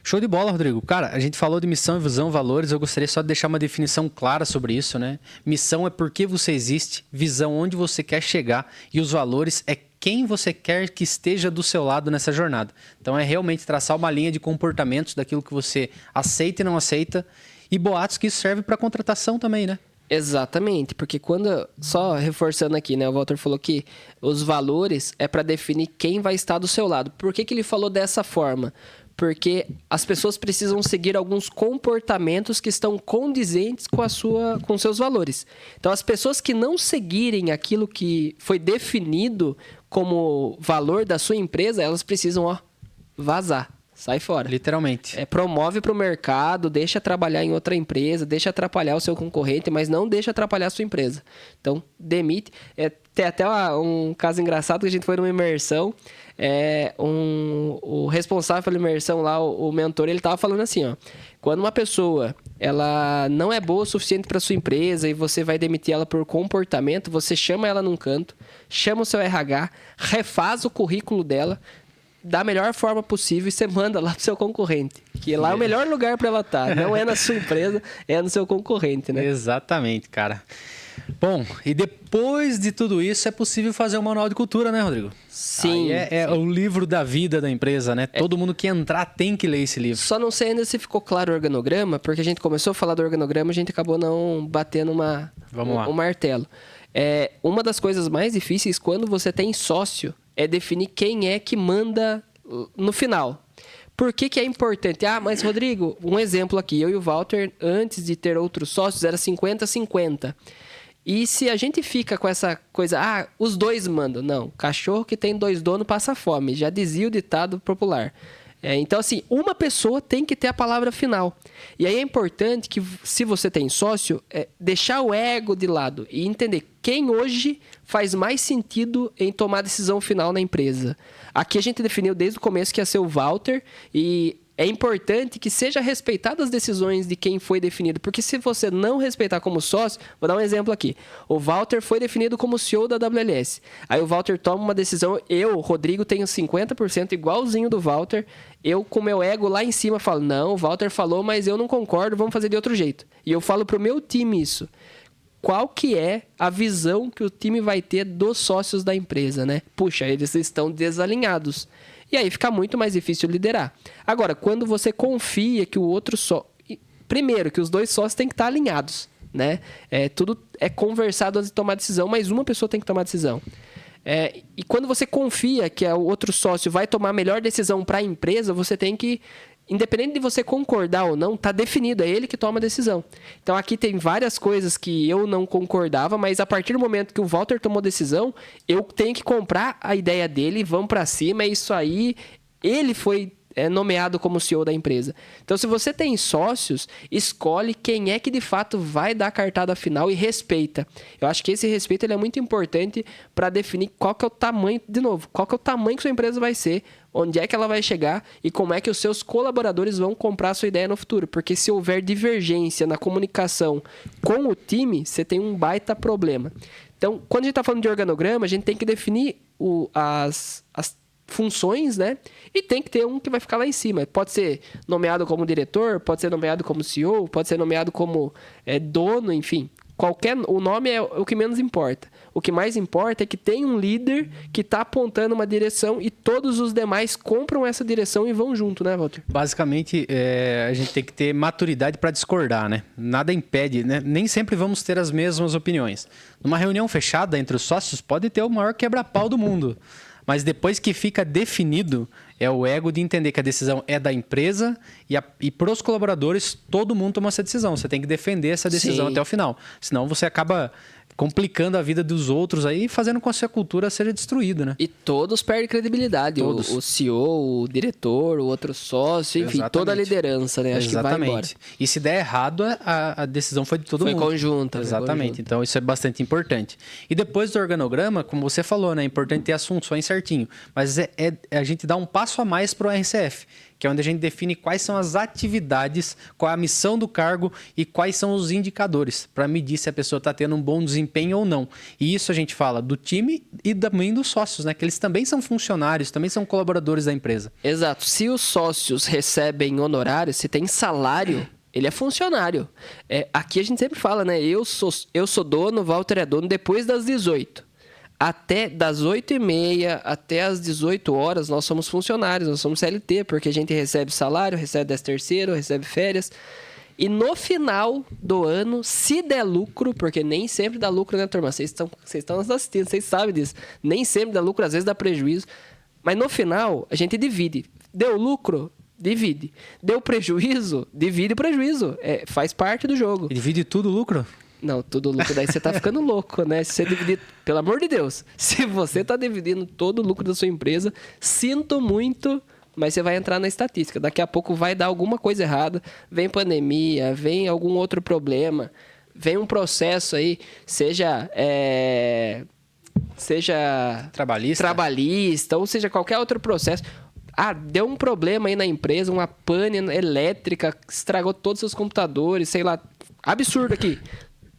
Show de bola, Rodrigo. Cara, a gente falou de missão, visão, valores. Eu gostaria só de deixar uma definição clara sobre isso, né? Missão é por que você existe, visão onde você quer chegar e os valores é quem você quer que esteja do seu lado nessa jornada. Então é realmente traçar uma linha de comportamentos daquilo que você aceita e não aceita e boatos que isso serve para contratação também, né? Exatamente, porque quando, só reforçando aqui, né, o Walter falou que os valores é para definir quem vai estar do seu lado. Por que ele falou dessa forma? Porque as pessoas precisam seguir alguns comportamentos que estão condizentes com seus valores. Então, as pessoas que não seguirem aquilo que foi definido como valor da sua empresa, elas precisam vazar. Sai fora. Literalmente. Promove para o mercado, deixa trabalhar em outra empresa, deixa atrapalhar o seu concorrente, mas não deixa atrapalhar a sua empresa. Então, demite. Tem até um caso engraçado que a gente foi numa imersão. O responsável pela imersão lá, o mentor, ele estava falando assim, quando uma pessoa ela não é boa o suficiente para sua empresa e você vai demitir ela por comportamento, você chama ela num canto, chama o seu RH, refaz o currículo dela, da melhor forma possível e você manda lá pro seu concorrente. Que lá é o melhor lugar para ela estar. Não é na sua empresa, é no seu concorrente, né? Exatamente, cara. Bom, e depois de tudo isso, é possível fazer um manual de cultura, né, Rodrigo? Sim. Aí é o livro da vida da empresa, né? Todo mundo que entrar tem que ler esse livro. Só não sei ainda se ficou claro o organograma, porque a gente começou a falar do organograma, a gente acabou não batendo um martelo. Uma das coisas mais difíceis quando você tem sócio é definir quem é que manda no final. Por que é importante? Mas Rodrigo, um exemplo aqui. Eu e o Walter, antes de ter outros sócios, era 50-50. E se a gente fica com essa coisa, os dois mandam. Não, cachorro que tem 2 donos passa fome. Já dizia o ditado popular. Então, assim, uma pessoa tem que ter a palavra final. E aí é importante que, se você tem sócio, deixar o ego de lado e entender quem hoje faz mais sentido em tomar a decisão final na empresa. Aqui a gente definiu desde o começo que ia ser o Walter e é importante que seja respeitadas as decisões de quem foi definido, porque se você não respeitar como sócio, vou dar um exemplo aqui. O Walter foi definido como CEO da WLS. Aí o Walter toma uma decisão, eu, Rodrigo, tenho 50% igualzinho do Walter. Eu, com meu ego lá em cima, falo, não, o Walter falou, mas eu não concordo, vamos fazer de outro jeito. E eu falo pro meu time isso. Qual que é a visão que o time vai ter dos sócios da empresa, né? Puxa, eles estão desalinhados. E aí fica muito mais difícil liderar. Agora, quando você confia que o outro primeiro, que os 2 sócios têm que estar alinhados, né? Tudo é conversado antes de tomar decisão, mas uma pessoa tem que tomar decisão. E quando você confia que o outro sócio vai tomar a melhor decisão para a empresa, você tem que, independente de você concordar ou não, tá definido, é ele que toma a decisão. Então aqui tem várias coisas que eu não concordava, mas a partir do momento que o Walter tomou decisão, eu tenho que comprar a ideia dele, vamos para cima, é isso aí. Ele foi é nomeado como CEO da empresa. Então, se você tem sócios, escolhe quem é que de fato vai dar a cartada final e respeita. Eu acho que esse respeito ele é muito importante para definir qual que é o tamanho, de novo, qual que é o tamanho que sua empresa vai ser, onde é que ela vai chegar e como é que os seus colaboradores vão comprar a sua ideia no futuro. Porque se houver divergência na comunicação com o time, você tem um baita problema. Então, quando a gente está falando de organograma, a gente tem que definir as funções, né? E tem que ter um que vai ficar lá em cima. Pode ser nomeado como diretor, pode ser nomeado como CEO, pode ser nomeado como dono, enfim. O nome é o que menos importa. O que mais importa é que tem um líder que está apontando uma direção e todos os demais compram essa direção e vão junto, né, Walter? Basicamente, a gente tem que ter maturidade para discordar, né? Nada impede, né? Nem sempre vamos ter as mesmas opiniões. Numa reunião fechada entre os sócios, pode ter o maior quebra-pau do mundo. Mas depois que fica definido, é o ego de entender que a decisão é da empresa e para os colaboradores, todo mundo toma essa decisão. Você tem que defender essa decisão até o final. Senão você acaba complicando a vida dos outros aí e fazendo com que a sua cultura seja destruída, né? E todos perdem credibilidade. Todos. O CEO, o diretor, o outro sócio, enfim, toda a liderança, né? Acho que vai embora. E se der errado, a decisão foi de todo mundo. Foi conjunta. Exatamente. Então, isso é bastante importante. E depois do organograma, como você falou, né? É importante ter as funções certinho. Mas a gente dá um passo a mais para o RCF, que é onde a gente define quais são as atividades, qual é a missão do cargo e quais são os indicadores para medir se a pessoa está tendo um bom desempenho ou não. E isso a gente fala do time e também dos sócios, né? Que eles também são funcionários, também são colaboradores da empresa. Exato. Se os sócios recebem honorário, se tem salário, ele é funcionário. Aqui a gente sempre fala, né? Eu sou dono, Walter é dono depois das 18. Até das 8h30 até as 18 horas nós somos funcionários, nós somos CLT, porque a gente recebe salário, recebe 13º, recebe férias. E no final do ano, se der lucro, porque nem sempre dá lucro, né, turma? Vocês estão nos assistindo, vocês sabem disso. Nem sempre dá lucro, às vezes dá prejuízo. Mas no final, a gente divide. Deu lucro? Divide. Deu prejuízo? Divide o prejuízo. Faz parte do jogo. E divide tudo o lucro? Não, tudo lucro, daí você tá ficando louco, né? Se você dividir, pelo amor de Deus, se você tá dividindo todo o lucro da sua empresa, sinto muito, mas você vai entrar na estatística. Daqui a pouco vai dar alguma coisa errada, vem pandemia, vem algum outro problema, vem um processo aí, seja trabalhista, ou seja, qualquer outro processo. Deu um problema aí na empresa, uma pane elétrica, estragou todos os seus computadores, sei lá, absurdo aqui.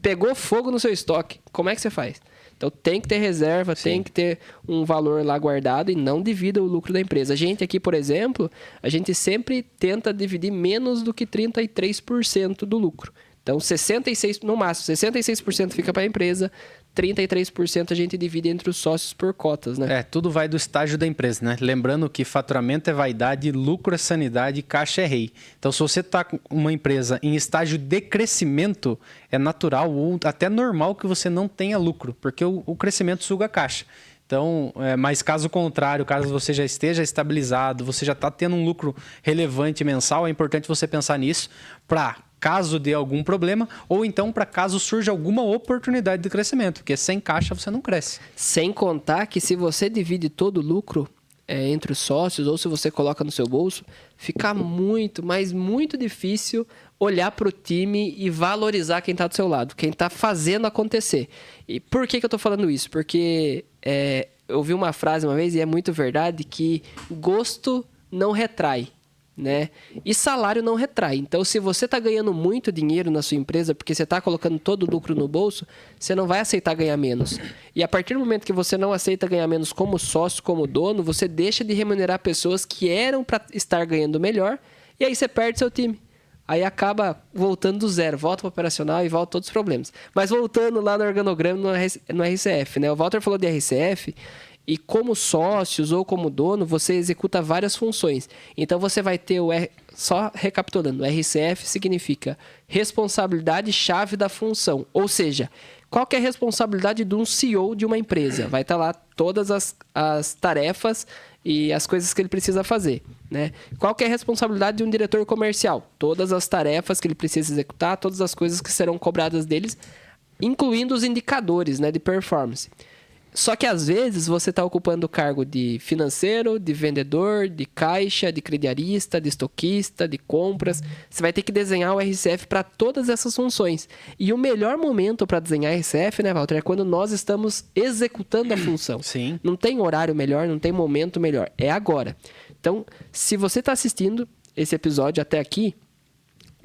Pegou fogo no seu estoque, como é que você faz? Então tem que ter reserva, tem que ter um valor lá guardado e não divida o lucro da empresa. A gente aqui, por exemplo, a gente sempre tenta dividir menos do que 33% do lucro. Então, 66%, no máximo, 66% fica para a empresa, 33% a gente divide entre os sócios por cotas, né? Tudo vai do estágio da empresa, né? Lembrando que faturamento é vaidade, lucro é sanidade, caixa é rei. Então, se você está com uma empresa em estágio de crescimento, é natural ou até normal que você não tenha lucro, porque o crescimento suga a caixa. Então, mas caso contrário, caso você já esteja estabilizado, você já está tendo um lucro relevante mensal, é importante você pensar nisso para caso dê algum problema, ou então para caso surja alguma oportunidade de crescimento, porque sem caixa você não cresce. Sem contar que se você divide todo o lucro entre os sócios, ou se você coloca no seu bolso, fica muito, mas muito difícil olhar para o time e valorizar quem está do seu lado, quem está fazendo acontecer. E por que eu estou falando isso? Porque eu ouvi uma frase uma vez, e é muito verdade, que gosto não retrai, né? E salário não retrai. Então, se você está ganhando muito dinheiro na sua empresa porque você está colocando todo o lucro no bolso, você não vai aceitar ganhar menos. E a partir do momento que você não aceita ganhar menos como sócio, como dono, você deixa de remunerar pessoas que eram para estar ganhando melhor, e aí você perde seu time. Aí acaba voltando do zero, volta para o operacional e volta todos os problemas. Mas voltando lá no organograma, no RCF, né? O Walter falou de RCF, e como sócios ou como dono, você executa várias funções. Então, você vai ter só recapitulando, o RCF significa responsabilidade-chave da função. Ou seja, qual que é a responsabilidade de um CEO de uma empresa? Vai estar lá todas as tarefas e as coisas que ele precisa fazer, né? Qual que é a responsabilidade de um diretor comercial? Todas as tarefas que ele precisa executar, todas as coisas que serão cobradas deles, incluindo os indicadores, né, de performance. Só que às vezes você está ocupando o cargo de financeiro, de vendedor, de caixa, de crediarista, de estoquista, de compras. Você vai ter que desenhar o RCF para todas essas funções. E o melhor momento para desenhar RCF, né, Walter, é quando nós estamos executando a função. Sim. Não tem horário melhor, não tem momento melhor. É agora. Então, se você está assistindo esse episódio até aqui,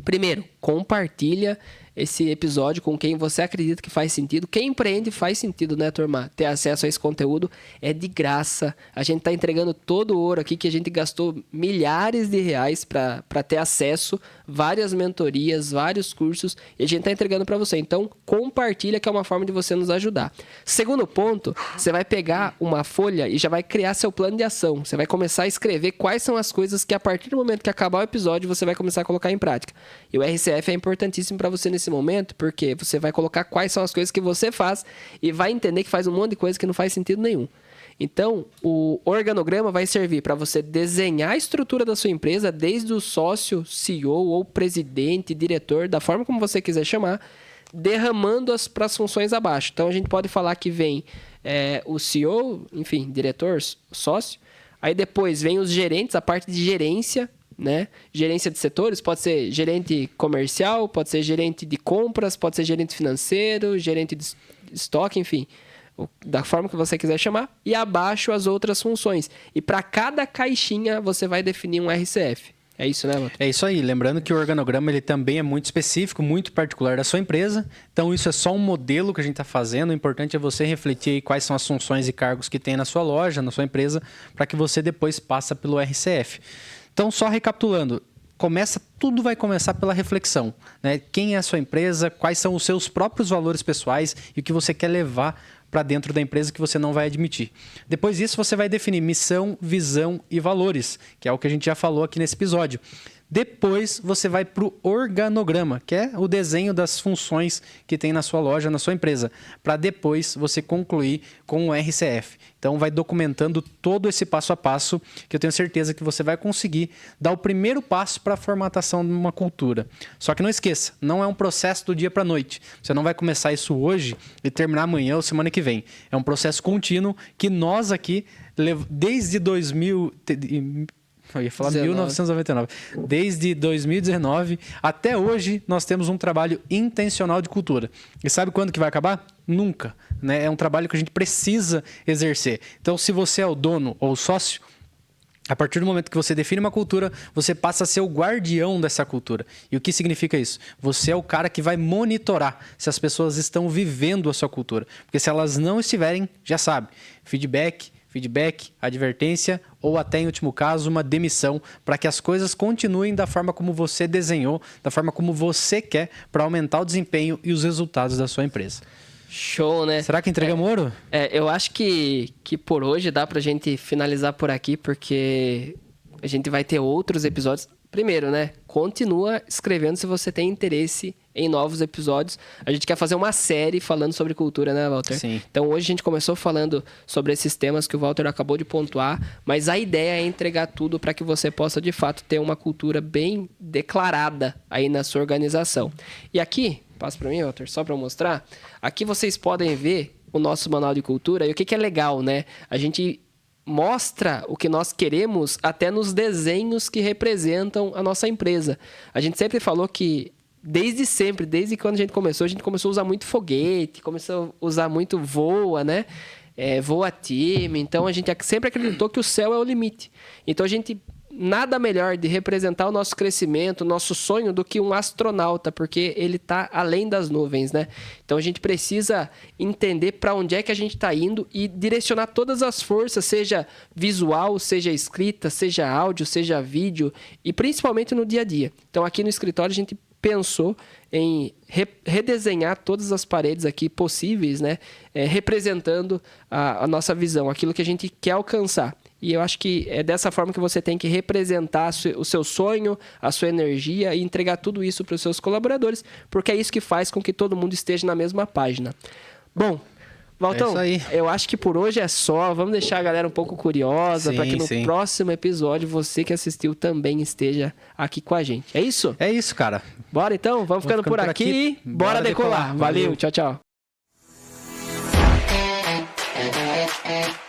primeiro, compartilha esse episódio com quem você acredita que faz sentido. Quem empreende faz sentido, né, turma? Ter acesso a esse conteúdo é de graça. A gente tá entregando todo o ouro aqui que a gente gastou milhares de reais para ter acesso, várias mentorias, vários cursos, e a gente tá entregando para você. Então, compartilha, que é uma forma de você nos ajudar. Segundo ponto, você vai pegar uma folha e já vai criar seu plano de ação. Você vai começar a escrever quais são as coisas que, a partir do momento que acabar o episódio, você vai começar a colocar em prática. E o RCF é importantíssimo para você nesse momento, porque você vai colocar quais são as coisas que você faz e vai entender que faz um monte de coisa que não faz sentido nenhum. Então, o organograma vai servir para você desenhar a estrutura da sua empresa, desde o sócio, CEO ou presidente, diretor, da forma como você quiser chamar, derramando para as funções abaixo. Então, a gente pode falar que vem o CEO, enfim, diretor, sócio. Aí depois vem os gerentes, a parte de gerência, né? Gerência de setores, pode ser gerente comercial, pode ser gerente de compras, pode ser gerente financeiro, gerente de estoque, enfim, da forma que você quiser chamar, e abaixo as outras funções. E para cada caixinha você vai definir um RCF. É isso, né, Walter? É isso aí. Lembrando que o organograma ele também é muito específico, muito particular da sua empresa. Então, isso é só um modelo que a gente está fazendo. O importante é você refletir aí quais são as funções e cargos que tem na sua loja, na sua empresa, para que você depois passe pelo RCF. Então, só recapitulando, tudo vai começar pela reflexão, né? Quem é a sua empresa, quais são os seus próprios valores pessoais e o que você quer levar para dentro da empresa que você não vai admitir. Depois disso, você vai definir missão, visão e valores, que é o que a gente já falou aqui nesse episódio. Depois, você vai para o organograma, que é o desenho das funções que tem na sua loja, na sua empresa, para depois você concluir com o RCF. Então, vai documentando todo esse passo a passo, que eu tenho certeza que você vai conseguir dar o primeiro passo para a formatação de uma cultura. Só que não esqueça, não é um processo do dia para a noite. Você não vai começar isso hoje e terminar amanhã ou semana que vem. É um processo contínuo que nós aqui, desde 2000... Eu ia falar 1999. Desde 2019 até hoje, nós temos um trabalho intencional de cultura. E sabe quando que vai acabar? Nunca. Né? É um trabalho que a gente precisa exercer. Então, se você é o dono ou o sócio, a partir do momento que você define uma cultura, você passa a ser o guardião dessa cultura. E o que significa isso? Você é o cara que vai monitorar se as pessoas estão vivendo a sua cultura. Porque se elas não estiverem, já sabe, feedback, advertência ou até, em último caso, uma demissão para que as coisas continuem da forma como você desenhou, da forma como você quer, para aumentar o desempenho e os resultados da sua empresa. Show, né? Será que entregamos ouro? Eu acho que por hoje dá pra gente finalizar por aqui, porque a gente vai ter outros episódios. Primeiro, né? Continua escrevendo se você tem interesse em novos episódios. A gente quer fazer uma série falando sobre cultura, né, Walter? Sim. Então, hoje a gente começou falando sobre esses temas que o Walter acabou de pontuar, mas a ideia é entregar tudo para que você possa, de fato, ter uma cultura bem declarada aí na sua organização. E aqui, passa para mim, Walter, só para eu mostrar. Aqui vocês podem ver o nosso manual de cultura e o que é legal, né? A gente mostra o que nós queremos até nos desenhos que representam a nossa empresa. A gente sempre falou que, desde quando a gente começou a usar muito foguete, começou a usar muito voa, né? Voa time. Então, a gente sempre acreditou que o céu é o limite. Então, a gente... Nada melhor de representar o nosso crescimento, o nosso sonho, do que um astronauta, porque ele está além das nuvens, né? Então, a gente precisa entender para onde é que a gente está indo e direcionar todas as forças, seja visual, seja escrita, seja áudio, seja vídeo, e principalmente no dia a dia. Então, aqui no escritório, a gente pensou em redesenhar todas as paredes aqui possíveis, né? Representando a nossa visão, aquilo que a gente quer alcançar. E eu acho que é dessa forma que você tem que representar o seu sonho, a sua energia e entregar tudo isso para os seus colaboradores, porque é isso que faz com que todo mundo esteja na mesma página. Bom, Valtão, eu acho que por hoje é só. Vamos deixar a galera um pouco curiosa para que no próximo episódio você que assistiu também esteja aqui com a gente. É isso? É isso, cara. Bora então? Vamos ficando por aqui. Bora decolar. Valeu, tchau, tchau. É.